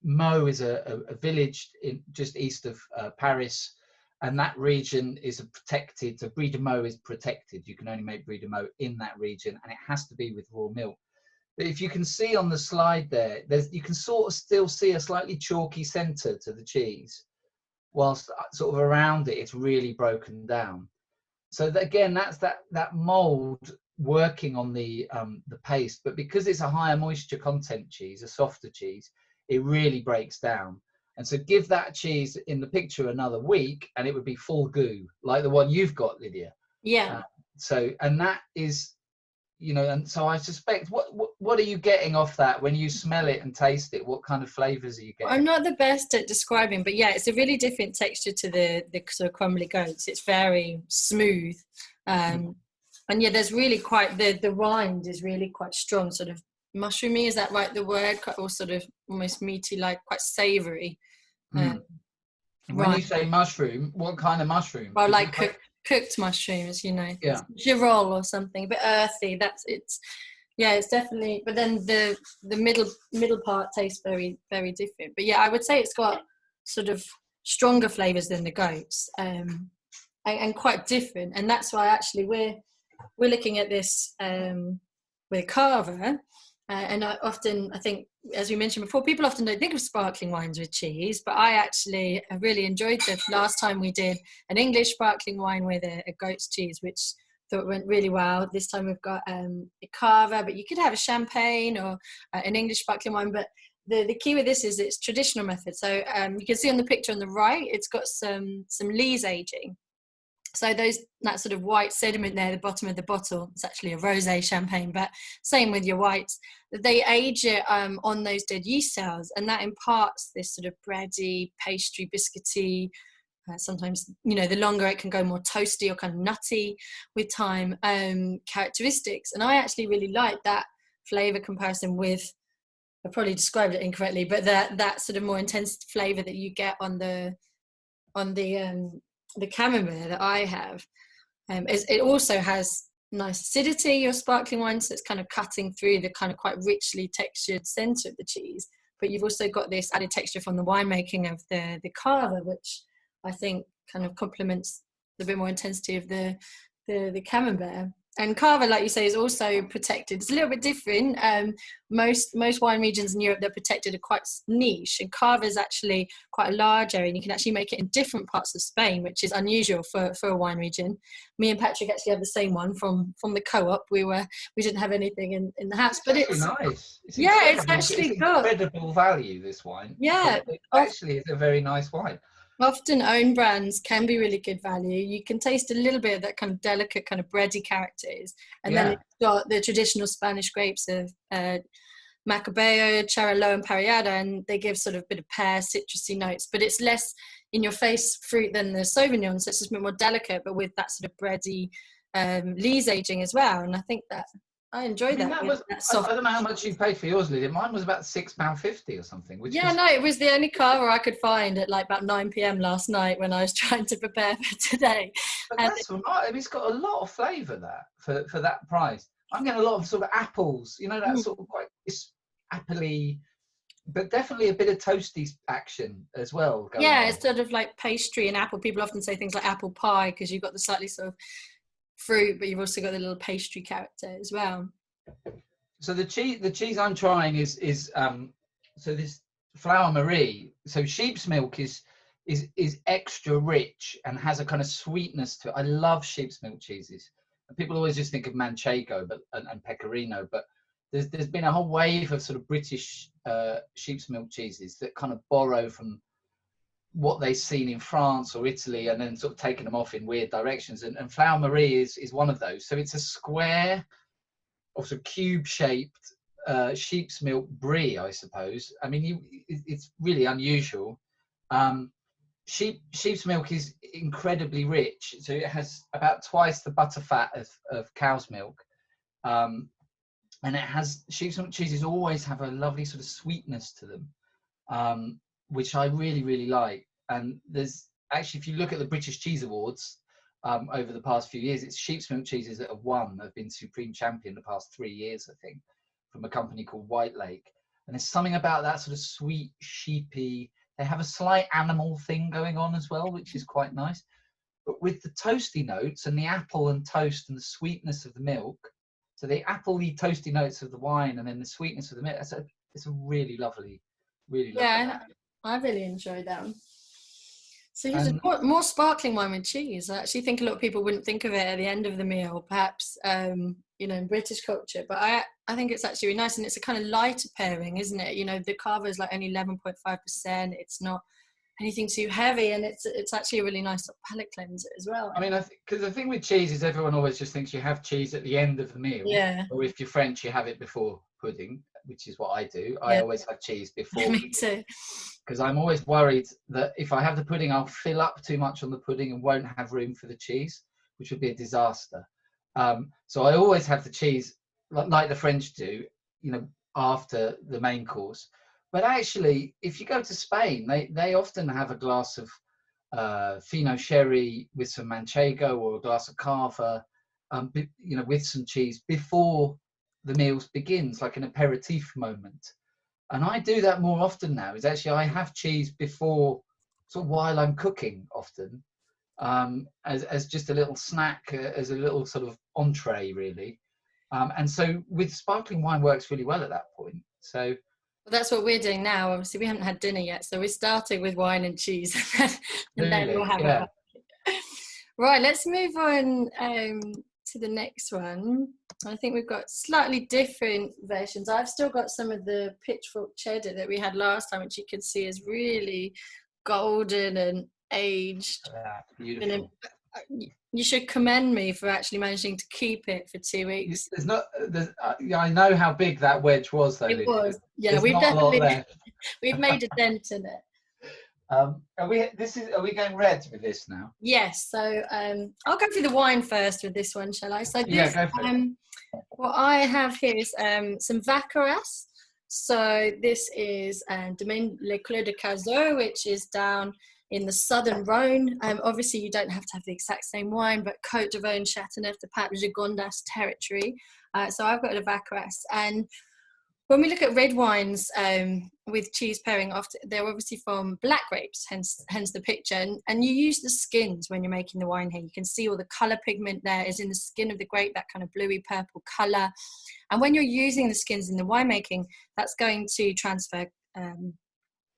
Meaux is a village just east of Paris, and that region is protected. So Brie de Meaux is protected. You can only make Brie de Meaux in that region, and it has to be with raw milk. But if you can see on the slide there, you can sort of still see a slightly chalky centre to the cheese, whilst sort of around it, it's really broken down. So again, that's that mold working on the paste, but because it's a higher moisture content cheese, a softer cheese, it really breaks down. And so give that cheese in the picture another week, and it would be full goo, like the one you've got, Lydia. Yeah. And that is, and so I suspect, what are you getting off that when you smell it and taste it? What kind of flavors are you getting? I'm not the best at describing, but yeah, it's a really different texture to the sort of crumbly goats. It's very smooth. And yeah, there's really quite, the rind is really quite strong, sort of mushroomy, is that right, the word? Or sort of almost meaty, like quite savoury. And when you say mushroom, what kind of mushroom? Well, like cooked mushrooms, you know, yeah, girole or something, a bit earthy. It's definitely. But then the middle part tastes very, very different. But yeah, I would say it's got sort of stronger flavors than the goats, and quite different. And that's why actually we're looking at this with Carver. And I think, as we mentioned before, people often don't think of sparkling wines with cheese, but I actually really enjoyed the last time we did an English sparkling wine with a goat's cheese, which I thought went really well. This time we've got a Carver, but you could have a champagne or an English sparkling wine. But the key with this is it's traditional method. So you can see on the picture on the right, it's got some lees aging. So that sort of white sediment there, the bottom of the bottle, it's actually a rosé champagne, but same with your whites. They age it on those dead yeast cells, and that imparts this sort of bready, pastry, biscuity, sometimes, the longer it can go, more toasty or kind of nutty with time characteristics. And I actually really like that flavour comparison with, I probably described it incorrectly, but that sort of more intense flavour that you get on the camembert that I have. It also has nice acidity, your sparkling wine, so it's kind of cutting through the kind of quite richly textured centre of the cheese. But you've also got this added texture from the winemaking of the Carver, which I think kind of complements the bit more intensity of the camembert. And Carver, like you say, is also protected. It's a little bit different. Most wine regions in Europe, they're protected, are quite niche. And Carver is actually quite a large area, and you can actually make it in different parts of Spain, which is unusual for a wine region. Me and Patrick actually have the same one from the co-op. We didn't have anything in the house, but it's nice. It's actually it's incredible value. This wine, yeah, it actually is a very nice wine. Often own brands can be really good value. You can taste a little bit of that kind of delicate, kind of bready characters. And then it's got the traditional Spanish grapes of Macabeo, Charolais and Parellada, and they give sort of a bit of pear, citrusy notes, but it's less in-your-face fruit than the Sauvignon, so it's just a bit more delicate, but with that sort of bready lees aging as well. And I think that I enjoyed that. I don't know how much you paid for yours, Lydia. Mine was about £6.50 or something. It was the only Carver I could find at like about 9 p.m. last night when I was trying to prepare for today. But that's right. It's got a lot of flavour there for that price. I'm getting a lot of sort of apples, that sort of quite appley, but definitely a bit of toasty action as well. It's sort of like pastry and apple. People often say things like apple pie because you've got the slightly sort of fruit, but you've also got the little pastry character as well. So the cheese I'm trying is so this Flower Marie. So sheep's milk is extra rich and has a kind of sweetness to it. I love sheep's milk cheeses. And people always just think of Manchego and Pecorino, but there's been a whole wave of sort of British sheep's milk cheeses that kind of borrow from what they've seen in France or Italy and then sort of taken them off in weird directions. And Flower Marie is one of those. So it's a square, also cube-shaped sheep's milk brie, I suppose. I mean, it's really unusual. Sheep's milk is incredibly rich. So it has about twice the butter fat of cow's milk. And it has, sheep's milk cheeses always have a lovely sort of sweetness to them. Which I really, really like. And there's actually, if you look at the British Cheese Awards over the past few years, it's sheep's milk cheeses that have been supreme champion the past 3 years, I think, from a company called White Lake. And there's something about that sort of sweet, sheepy, they have a slight animal thing going on as well, which is quite nice. But with the toasty notes and the apple and toast and the sweetness of the milk, so the apple-y, toasty notes of the wine and then the sweetness of the milk, it's a really lovely, really lovely. Yeah, I really enjoyed that one. So here's more sparkling wine with cheese. I actually think a lot of people wouldn't think of it at the end of the meal, perhaps, in British culture. But I think it's actually really nice, and it's a kind of lighter pairing, isn't it? The Carver is like only 11.5%. It's not anything too heavy, and it's actually a really nice palate cleanser as well. I mean, because the thing with cheese is everyone always just thinks you have cheese at the end of the meal. Yeah. Or if you're French, you have it before pudding, which is what I do. I always have cheese before. Me too. Because I'm always worried that if I have the pudding, I'll fill up too much on the pudding and won't have room for the cheese, which would be a disaster. So I always have the cheese, like the French do, after the main course. But actually, if you go to Spain, they often have a glass of Fino sherry with some manchego or a glass of cava, with some cheese before the meals begins, like an aperitif moment. And I do that more often now. Is actually I have cheese before, sort of while I'm cooking often, as just a little snack, as a little sort of entree, really. And so with sparkling wine works really well at that point. So well, that's what we're doing now. Obviously, we haven't had dinner yet, so we're starting with wine and cheese, and then we'll really, have yeah. Right, let's move on to the next one. I think we've got slightly different versions. I've still got some of the pitchfork cheddar that we had last time, which you can see is really golden and aged. Beautiful. And you should commend me for actually managing to keep it for 2 weeks. I know how big that wedge was, though. It was, yeah. There's We've not a lot definitely left. we've made a dent in it. Are we going red with this now? Yes, so I'll go through the wine first with this one, shall I? So this, yeah, go for it. what I have here is some Vacaras. So this is Domaine Le Clos de Cazaux, which is down in the southern Rhone. Obviously, you don't have to have the exact same wine, but Côte de Rhône, Châteauneuf de Pape, Gigondas territory. So I've got a Vacaras. And when we look at red wines with cheese pairing, they're obviously from black grapes, hence the picture. And you use the skins when you're making the wine here. You can see all the colour pigment there is in the skin of the grape, that kind of bluey purple colour. And when you're using the skins in the winemaking, that's going to transfer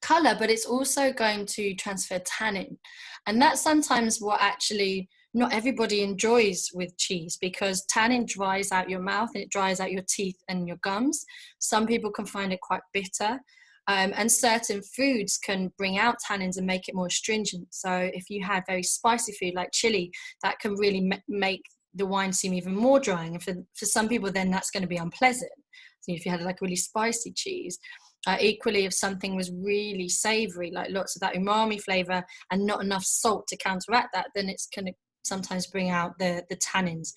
colour, but it's also going to transfer tannin. And that's sometimes what actually not everybody enjoys with cheese, because tannin dries out your mouth and it dries out your teeth and your gums. Some people can find it quite bitter, and certain foods can bring out tannins and make it more astringent. So if you had very spicy food like chili, that can really make the wine seem even more drying. And for some people, then that's going to be unpleasant. So if you had like really spicy cheese, equally, if something was really savory, like lots of that umami flavor and not enough salt to counteract that, then it's going to sometimes bring out the tannins.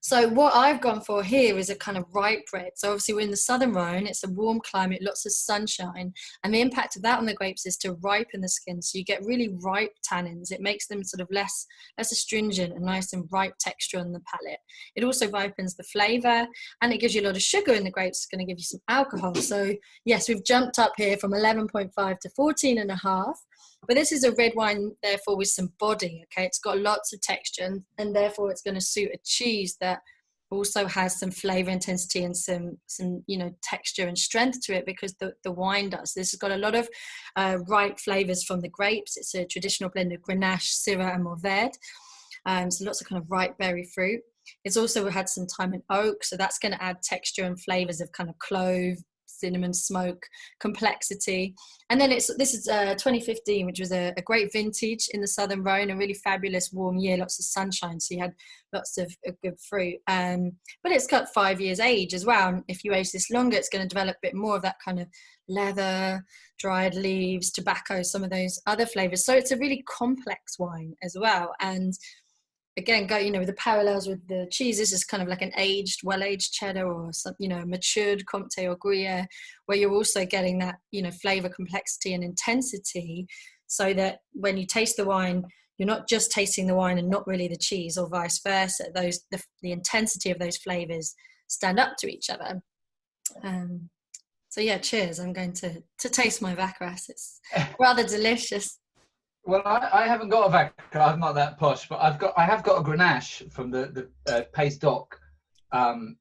So what I've gone for here is a kind of ripe red. So obviously we're in the southern Rhone, it's a warm climate, lots of sunshine, and the impact of that on the grapes is to ripen the skin. So you get really ripe tannins. It makes them sort of less astringent and nice and ripe texture on the palate. It also ripens the flavor, and it gives you a lot of sugar in the grapes. It's going to give you some alcohol. So yes, we've jumped up here from 11.5 to 14.5. But this is a red wine, therefore, with some body, okay? It's got lots of texture, and therefore it's going to suit a cheese that also has some flavor intensity and some texture and strength to it, because the wine does. This has got a lot of ripe flavors from the grapes. It's a traditional blend of Grenache, Syrah, and Mourvèdre. So lots of kind of ripe berry fruit. It's also had some time in oak, so that's going to add texture and flavors of kind of clove, cinnamon, smoke, complexity. And then this is 2015, which was a great vintage in the southern Rhone, a really fabulous warm year, lots of sunshine, so you had lots of good fruit. But it's got 5 years age as well, and if you age this longer, it's going to develop a bit more of that kind of leather, dried leaves, tobacco, some of those other flavors. So it's a really complex wine as well. And again, with the parallels with the cheese, this is kind of like an well-aged cheddar, or some, matured Comté or Gruyere, where you're also getting that, flavor complexity and intensity, so that when you taste the wine, you're not just tasting the wine and not really the cheese, or vice versa. The intensity of those flavors stand up to each other. So yeah, cheers. I'm going to taste my Vacaras. It's rather delicious. Well, I haven't got a Vaca. I'm not that posh, but I have got a Grenache from the Pays d'Oc, and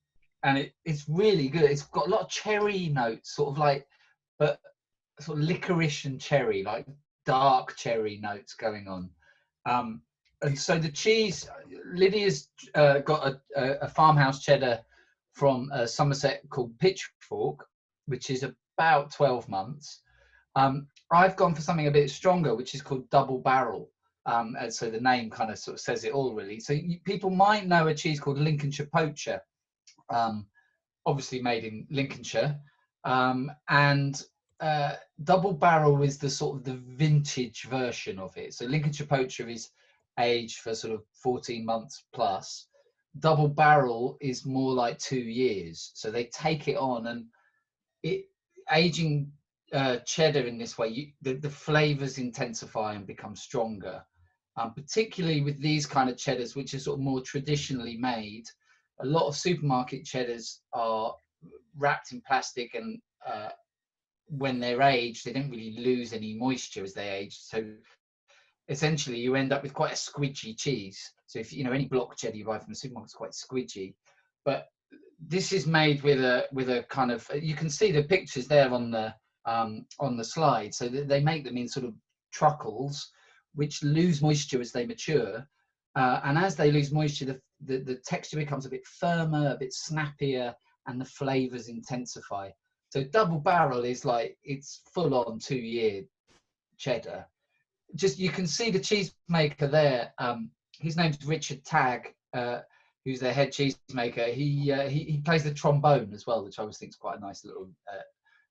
it's really good. It's got a lot of cherry notes, sort of licorice and cherry, like dark cherry notes going on. And so the cheese, Lydia's got a farmhouse cheddar from Somerset called Pitchfork, which is about 12 months. I've gone for something a bit stronger, which is called Double Barrel. And so the name kind of sort of says it all, really. So people might know a cheese called Lincolnshire Poacher, obviously made in Lincolnshire. And Double Barrel is the sort of the vintage version of it. So Lincolnshire Poacher is aged for sort of 14 months plus. Double Barrel is more like 2 years. So they take it on, and aging cheddar in this way, the flavors intensify and become stronger, particularly with these kind of cheddars, which are sort of more traditionally made. A lot of supermarket cheddars are wrapped in plastic, and when they're aged, they don't really lose any moisture as they age. So essentially, you end up with quite a squidgy cheese. So if you know any block cheddar you buy from the supermarket is quite squidgy, but this is made with a kind of, you can see the pictures there on the slide. So they make them in sort of truckles, which lose moisture as they mature, and as they lose moisture, the texture becomes a bit firmer, a bit snappier, and the flavors intensify. So double barrel is like, it's full on 2-year cheddar. Just, you can see the cheesemaker there. His name's Richard Tagg, who's their head cheesemaker. He plays the trombone as well, which I always think is quite a nice little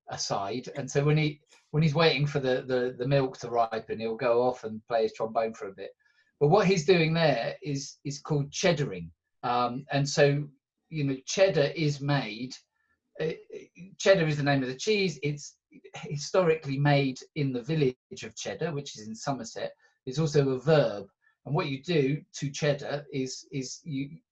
aside. And so when he's waiting for the milk to ripen, he'll go off and play his trombone for a bit. But what he's doing there is called cheddaring. And so, you know, cheddar is made. Cheddar is the name of the cheese. It's historically made in the village of Cheddar, which is in Somerset. It's also a verb. And what you do to cheddar is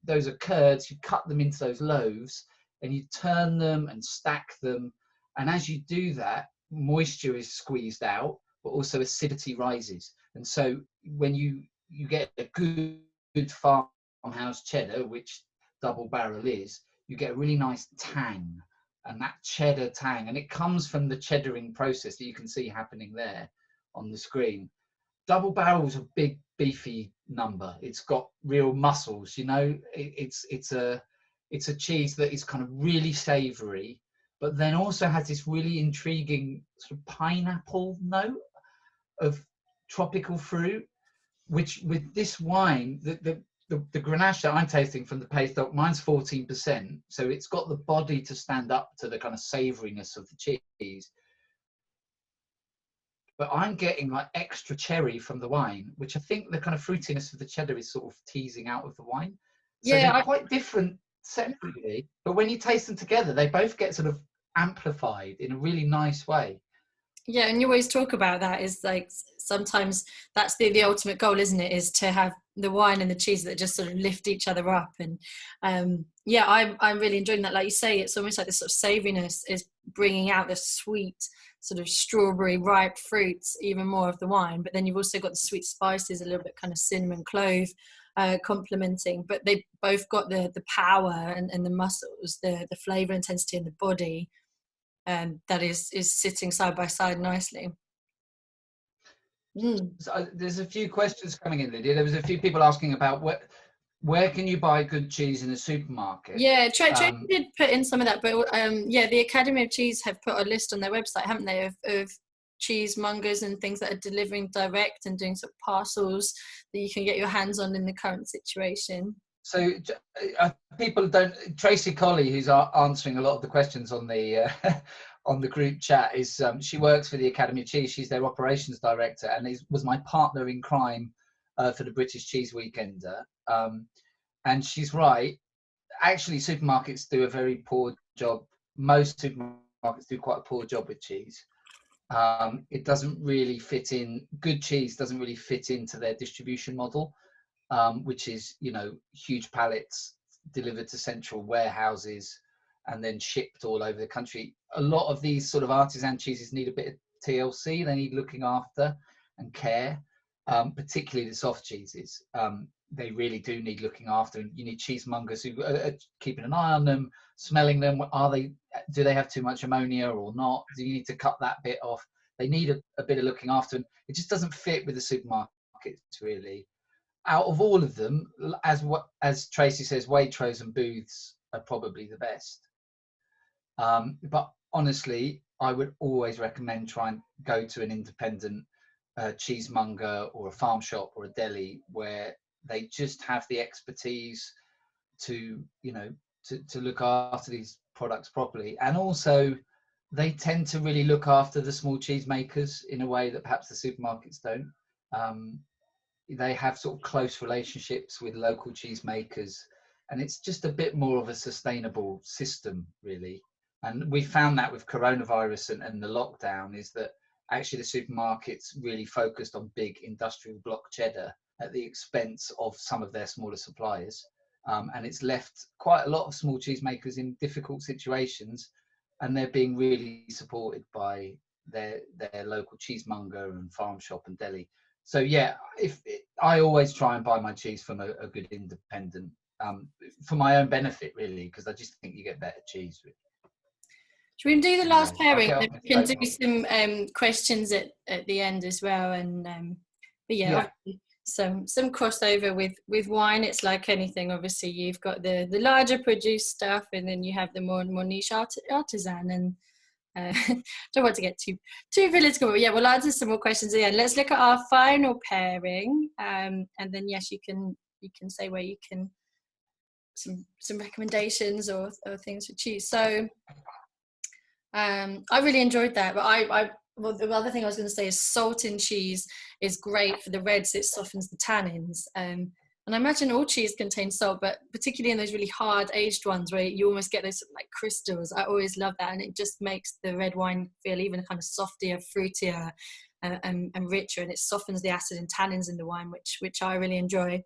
those are curds, you cut them into those loaves and you turn them and stack them. And as you do that, moisture is squeezed out, but also acidity rises. And so when you get a good farmhouse cheddar, which double barrel is, you get a really nice tang, and that cheddar tang, and it comes from the cheddaring process that you can see happening there on the screen. Double barrel's a big beefy number. It's got real muscles, you know. It's a cheese that is kind of really savory, but then also has this really intriguing sort of pineapple note of tropical fruit, which with this wine, the Grenache that I'm tasting from the Pays d'Oc, mine's 14%, so it's got the body to stand up to the kind of savouriness of the cheese. But I'm getting like extra cherry from the wine, which I think the kind of fruitiness of the cheddar is sort of teasing out of the wine. So Yeah, they're quite different separately, but when you taste them together, they both get sort of amplified in a really nice way. yeah, and you always talk about that, is like sometimes that's the ultimate goal, isn't it, is to have the wine and the cheese that just sort of lift each other up. And yeah, I'm really enjoying that. Like you say, it's almost like this sort of savouriness is bringing out the sweet sort of strawberry ripe fruits, even more of the wine, but then you've also got the sweet spices, a little bit kind of cinnamon, clove, complementing, but they both got the power and the muscles, the flavour intensity in the body, that is sitting side by side nicely. So, there's a few questions coming in, Lydia. There was a few people asking about where can you buy good cheese in a supermarket? Yeah, Tracy did put in some of that, but yeah, the Academy of Cheese have put a list on their website, haven't they, of cheesemongers and things that are delivering direct and doing sort of parcels that you can get your hands on in the current situation. So people don't. Tracy Colley, who's answering a lot of the questions on the on the group chat, is she works for the Academy of Cheese. She's their operations director, and was my partner in crime for the British Cheese Weekender. And she's right. Actually, supermarkets do a very poor job. Most supermarkets do quite a poor job with cheese. It doesn't really fit in. Good cheese doesn't really fit into their distribution model. Which is, you know, huge pallets delivered to central warehouses and then shipped all over the country. A lot of these sort of artisan cheeses need a bit of TLC. They need looking after and care, particularly the soft cheeses. They really do need looking after, and you need cheesemongers who are keeping an eye on them, smelling them. Do they have too much ammonia or not? Do you need to cut that bit off? They need a bit of looking after, and it just doesn't fit with the supermarkets really. Out of all of them, as Tracy says, Waitrose and Booths are probably the best. But honestly, I would always recommend try and go to an independent cheesemonger or a farm shop or a deli where they just have the expertise to, you know, to look after these products properly. And also, they tend to really look after the small cheesemakers in a way that perhaps the supermarkets don't. They have sort of close relationships with local cheesemakers, and it's just a bit more of a sustainable system, really. And we found that with coronavirus and the lockdown, is that actually the supermarkets really focused on big industrial block cheddar at the expense of some of their smaller suppliers. And it's left quite a lot of small cheesemakers in difficult situations, and they're being really supported by their local cheesemonger and farm shop and deli. So yeah, I always try and buy my cheese from a good independent, for my own benefit, really, because I just think you get better cheese. Should we do the last pairing? Okay, We can do some questions at the end as well, and but yeah. Some crossover with wine. It's like anything, obviously you've got the larger produced stuff, and then you have the more niche artisan, and don't want to get too political, but yeah, we'll answer some more questions at the end. Let's look at our final pairing, and then yes, you can say where you can some recommendations or things to choose. So I really enjoyed that, but well, the other thing I was going to say is salt in cheese is great for the reds. It softens the tannins. And I imagine all cheese contains salt, but particularly in those really hard aged ones where you almost get those like crystals. I always love that. And it just makes the red wine feel even kind of softer, fruitier, and richer. And it softens the acid and tannins in the wine, which I really enjoy.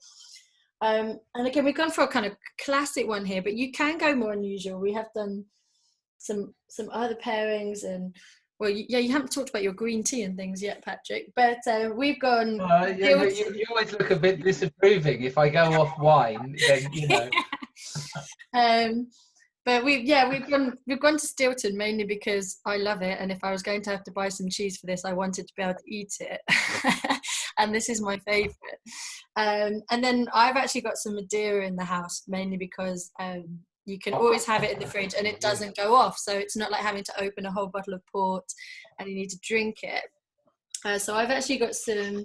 And again, we've gone for a kind of classic one here, but you can go more unusual. We have done some other pairings, and well, you haven't talked about your green tea and things yet, Patrick, but we've gone you always look a bit disapproving if I go off wine, then you know. But we've gone to Stilton mainly because I love it, and if I was going to have to buy some cheese for this, I wanted to be able to eat it. And this is my favorite. And then I've actually got some Madeira in the house, mainly because you can always have it in the fridge and it doesn't go off. So it's not like having to open a whole bottle of port and you need to drink it. So I've actually got some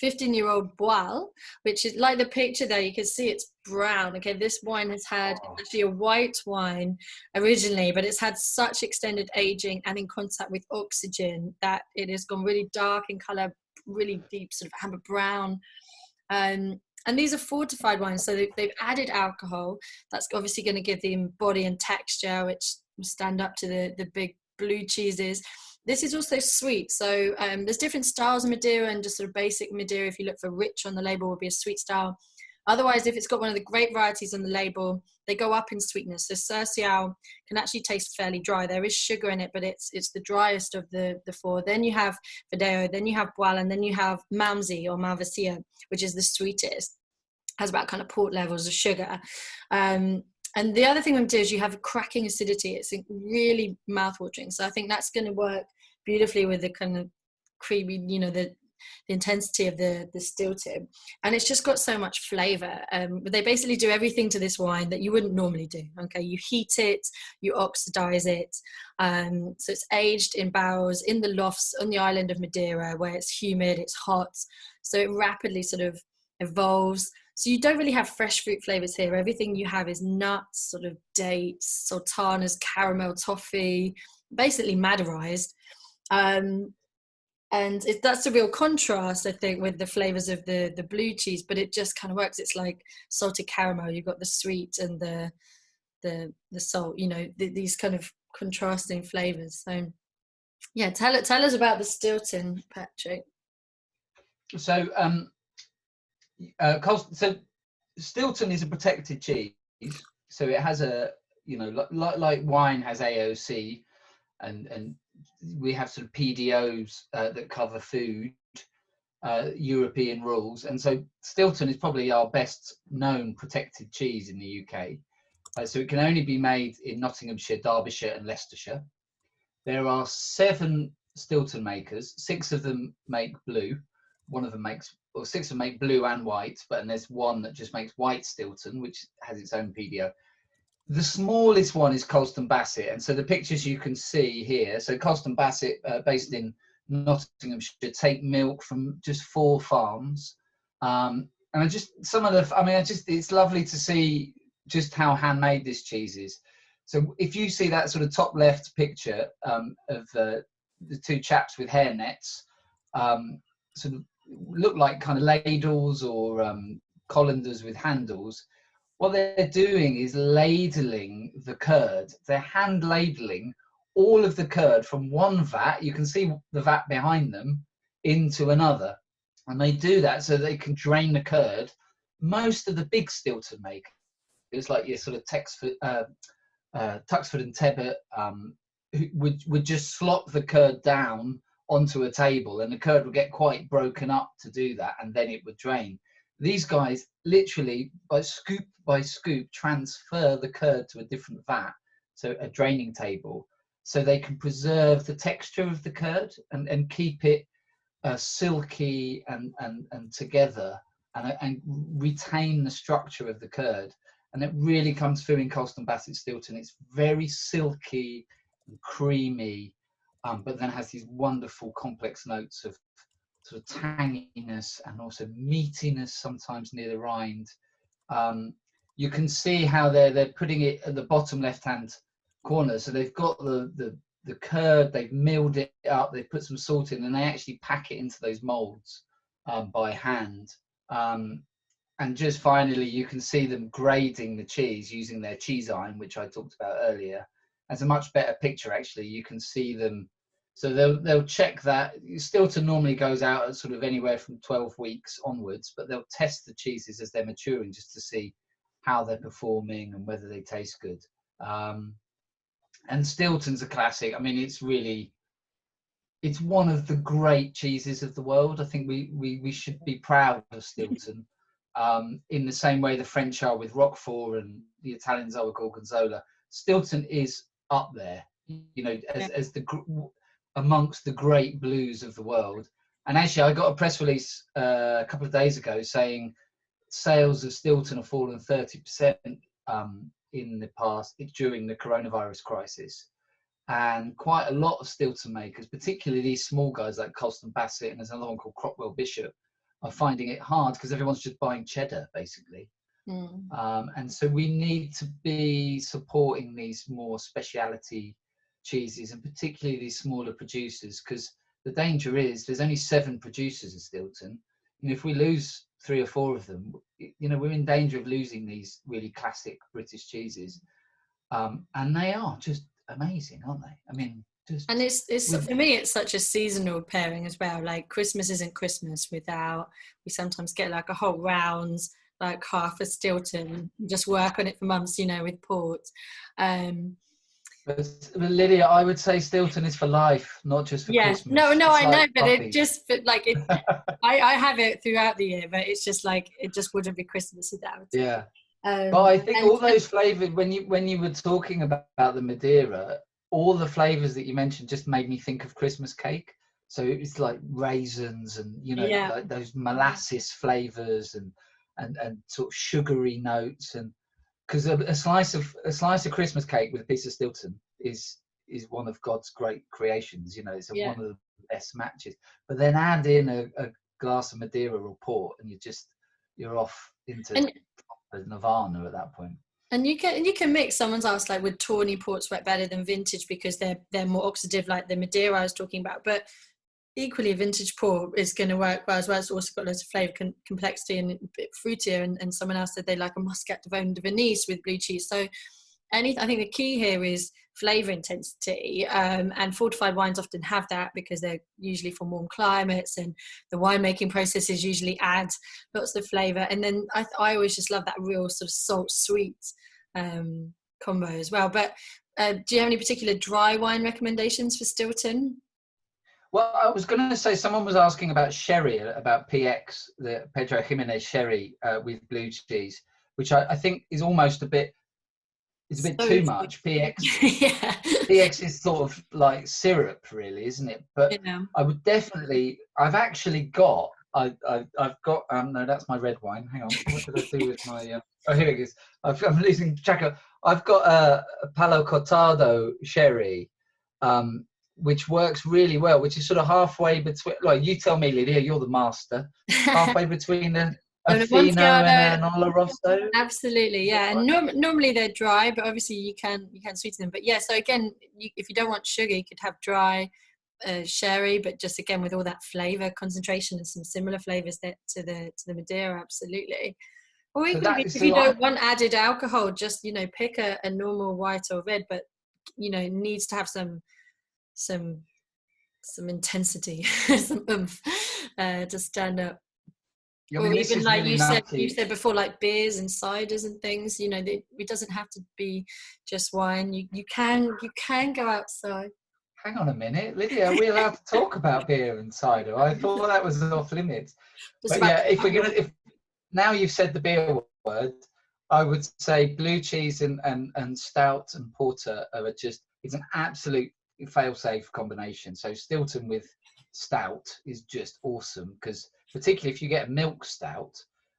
15-year-old Boal, which is like the picture there. You can see it's brown. Okay, this wine has had actually a white wine originally, but it's had such extended aging and in contact with oxygen that it has gone really dark in color, really deep sort of amber brown. And these are fortified wines, so they've added alcohol. That's obviously going to give them body and texture, which stand up to the big blue cheeses. This is also sweet, so there's different styles of Madeira, and just sort of basic Madeira, if you look for rich on the label, will be a sweet style. Otherwise, if it's got one of the grape varieties on the label, they go up in sweetness. So Cercial can actually taste fairly dry. There is sugar in it, but it's the driest of the four. Then you have Fideo, then you have Boal, and then you have Malmsey or Malvasia, which is the sweetest. Has about kind of port levels of sugar. And the other thing with Madeira is you have a cracking acidity. It's really mouth-watering. So I think that's going to work beautifully with the kind of creamy, the intensity of the Stilton. And it's just got so much flavor. But they basically do everything to this wine that you wouldn't normally do. Okay, you heat it, you oxidize it. So it's aged in barrels in the lofts on the island of Madeira, where it's humid, it's hot. So it rapidly sort of evolves. So you don't really have fresh fruit flavors here. Everything you have is nuts, sort of dates, sultanas, caramel, toffee, basically Madeirized. And that's a real contrast, I think, with the flavors of the blue cheese, but it just kind of works. It's like salted caramel. You've got the sweet and the salt, these kind of contrasting flavors. So yeah, tell us about the Stilton, Patrick. So so Stilton is a protected cheese, so it has a like wine has AOC, and we have sort of PDOs that cover food, European rules, and so Stilton is probably our best known protected cheese in the UK. So it can only be made in Nottinghamshire, Derbyshire and Leicestershire. There are 7 Stilton makers. 6 of them make blue. One of them makes, or 6 of them make blue and white, and there's one that just makes white Stilton, which has its own PDO. The smallest one is Colston Bassett, and so the pictures you can see here. So Colston Bassett, based in Nottinghamshire, take milk from just 4 farms, and it's lovely to see just how handmade this cheese is. So if you see that sort of top left picture of the 2 chaps with hairnets, sort of look like kind of ladles or colanders with handles. what they're doing is ladling the curd. They're hand ladling all of the curd from one vat, you can see the vat behind them, into another. And they do that so they can drain the curd. Most of the big Stilton makers, like your sort of Tuxford and Tebbet, would just slop the curd down onto a table, and the curd would get quite broken up to do that, and then it would drain. These guys literally, by scoop, transfer the curd to a different vat, so a draining table, so they can preserve the texture of the curd and keep it silky and together, and retain the structure of the curd. And it really comes through in Colston Bassett Stilton. It's very silky and creamy, but then has these wonderful complex notes of sort of tanginess and also meatiness sometimes near the rind. You can see how they're putting it at the bottom left-hand corner. So they've got the curd, they've milled it up, they've put some salt in, and they actually pack it into those molds by hand. And just finally, you can see them grading the cheese using their cheese iron, which I talked about earlier. That's a much better picture, actually. You can see them. So they'll check that. Stilton normally goes out at sort of anywhere from 12 weeks onwards, but they'll test the cheeses as they're maturing just to see how they're performing and whether they taste good. And Stilton's a classic. I mean, it's one of the great cheeses of the world. I think we should be proud of Stilton. In the same way the French are with Roquefort and the Italians are with Gorgonzola, Stilton is up there, you know, as amongst the great blues of the world. And actually, I got a press release a couple of days ago saying sales of Stilton have fallen 30% in the past during the coronavirus crisis. And quite a lot of Stilton makers, particularly these small guys like Colston Bassett, and there's another one called Crockwell Bishop, are finding it hard because everyone's just buying cheddar, basically. And so we need to be supporting these more speciality cheeses, and particularly these smaller producers, because the danger is there's only 7 producers of Stilton, and if we lose 3 or 4 of them, you know, we're in danger of losing these really classic British cheeses. And they are just amazing, aren't they? I mean, and it's for me, it's such a seasonal pairing as well. Like Christmas isn't Christmas without, we sometimes get like a whole rounds, like half a Stilton, just work on it for months, you know, with port. But Lydia, I would say Stilton is for life, not just for Christmas. No, it's I know, but coffee. it just like it. I have it throughout the year, but it's just like it just wouldn't be Christmas without. Yeah. But I think all those flavors, when you were talking about the Madeira, all the flavors that you mentioned just made me think of Christmas cake. So it's like raisins and, you know, like those molasses flavors and sort of sugary notes. And because a slice of Christmas cake with a piece of Stilton is one of God's great creations. You know, it's one of the best matches. But then add in a glass of Madeira or port, and you're off into nirvana at that point. And you can mix. Someone's asked, like, would tawny port sweat better than vintage because they're more oxidative, like the Madeira I was talking about. But equally, vintage port is going to work well as well. It's also got loads of flavour complexity and a bit fruitier. And someone else said they like a Muscat de Venise with blue cheese. So I think the key here is flavour intensity. And fortified wines often have that because they're usually from warm climates, and the winemaking processes usually add lots of flavour. And then I always just love that real sort of salt-sweet combo as well. But do you have any particular dry wine recommendations for Stilton? Well, I was going to say, someone was asking about sherry, about PX, the Pedro Jimenez sherry with blue cheese, which I think is almost a bit too much. PX, PX is sort of like syrup, really, isn't it? But I would definitely. I've actually got. I've got. No, that's my red wine. Hang on. What did I do with my? Oh, here it is. I'm losing track of. I've got a Palo Cortado sherry, which works really well. Which is sort of halfway between. Like, you tell me, Lydia. You're the master. Halfway between a Fino and an Oloroso. Absolutely, yeah. And normally they're dry, but obviously you can sweeten them. But yeah, so again, if you don't want sugar, you could have dry sherry, but just again with all that flavour concentration and some similar flavours to the Madeira. Absolutely. Or So equally, that is if you so I don't want added alcohol, just, you know, pick a normal white or red, but, you know, it needs to have some intensity, some oomph, to stand up. I Or mean, this even is like really you nutty. said before, like beers and ciders and things, you know, it doesn't have to be just wine. You can go outside. Hang on a minute, Lydia, are we allowed to talk about beer and cider? I thought that was off limits. Just But about yeah, to if now you've said the beer word, I would say blue cheese and stout and porter are just, it's an absolute fail-safe combination. So Stilton with stout is just awesome, because particularly if you get a milk stout,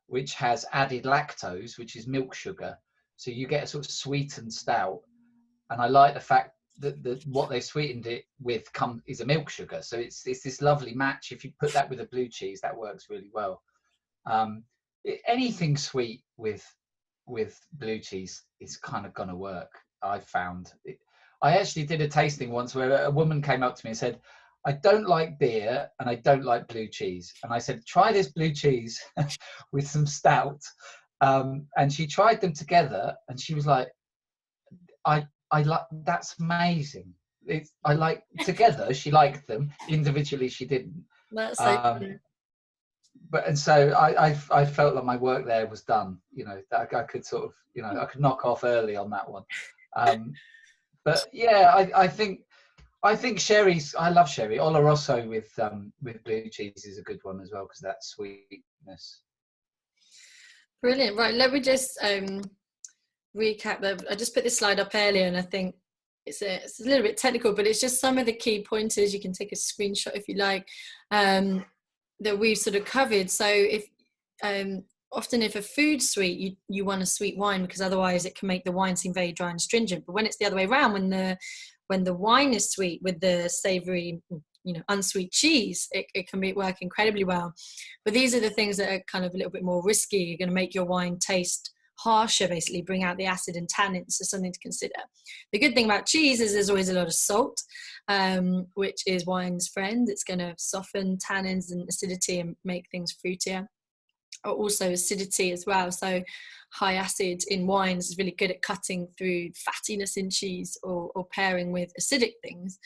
which has added lactose, which is milk sugar, so you get a sort of sweetened stout. And I like the fact that what they sweetened it with is a milk sugar. So it's this lovely match. If you put that with a blue cheese, that works really well. Um, Anything sweet with blue cheese is kind of gonna work. I've found. I actually did a tasting once where a woman came up to me and said, "I don't like beer and I don't like blue cheese." And I said, "Try this blue cheese with some stout." And she tried them together, and she was like, I like, that's amazing. I like together. She liked them individually. She didn't. That's so Um, funny. but and so I felt like my work there was done. You know, that I could sort of, you know, I could knock off early on that one. But yeah, I think sherry's. I love sherry. Oloroso with blue cheese is a good one as well, because that sweetness. Brilliant. Right, let me just recap that. I just put this slide up earlier, and I think it's a little bit technical, but it's just some of the key pointers. You can take a screenshot if you like, that we've sort of covered. So if often if a food's sweet, you want a sweet wine, because otherwise it can make the wine seem very dry and astringent. But when it's the other way around, when the wine is sweet with the savory, you know, unsweet cheese, it can work incredibly well. But these are the things that are kind of a little bit more risky. You're going to make your wine taste harsher, basically bring out the acid and tannins, so something to consider. The good thing about cheese is there's always a lot of salt, which is wine's friend. It's going to soften tannins and acidity and make things fruitier. Also acidity as well, so high acid in wines is really good at cutting through fattiness in cheese, or pairing with acidic things.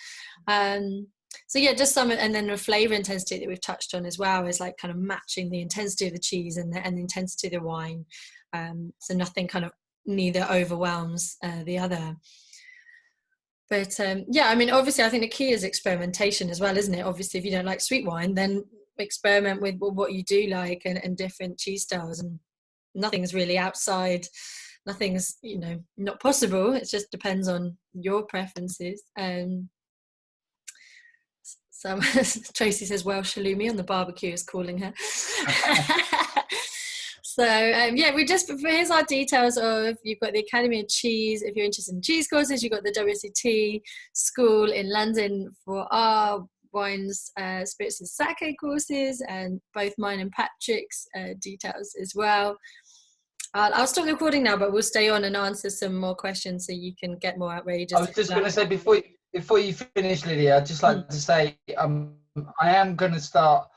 So yeah, just some, and then the flavor intensity that we've touched on as well is like kind of matching the intensity of the cheese and the intensity of the wine, so nothing kind of, neither overwhelms the other. But yeah, I mean, obviously I think the key is experimentation as well, isn't it? Obviously if you don't like sweet wine, then experiment with what you do like, and different cheese styles, and nothing's really outside, nothing's, you know, not possible. It just depends on your preferences. So Tracy says Welsh halloumi on the barbecue is calling her. So yeah, here's our details of, you've got the Academy of Cheese if you're interested in cheese courses, you've got the WSET school in London for our wines, spirits and sake courses, and both mine and Patrick's details as well. I'll stop the recording now, but we'll stay on and answer some more questions so you can get more outrageous. I was just going to say, before you finish, Lydia, I'd just like to say I am going to start.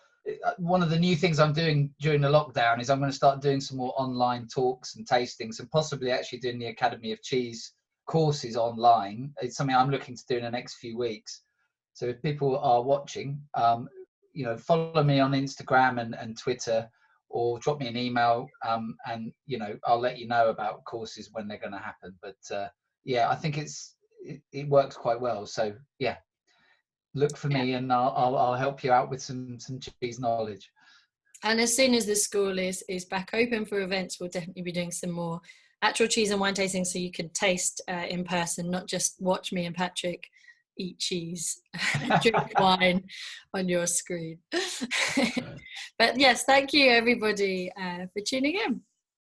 One of the new things I'm doing during the lockdown is I'm going to start doing some more online talks and tastings, and possibly actually doing the Academy of Cheese courses online. It's something I'm looking to do in the next few weeks. So if people are watching, you know, follow me on Instagram and Twitter, or drop me an email, and you know, I'll let you know about courses when they're going to happen. But yeah, I think it works quite well. So yeah, look for me, and I'll help you out with some cheese knowledge. And as soon as the school is back open for events, we'll definitely be doing some more actual cheese and wine tasting, so you can taste in person, not just watch me and Patrick eat cheese and drink wine on your screen. But yes, thank you everybody for tuning in.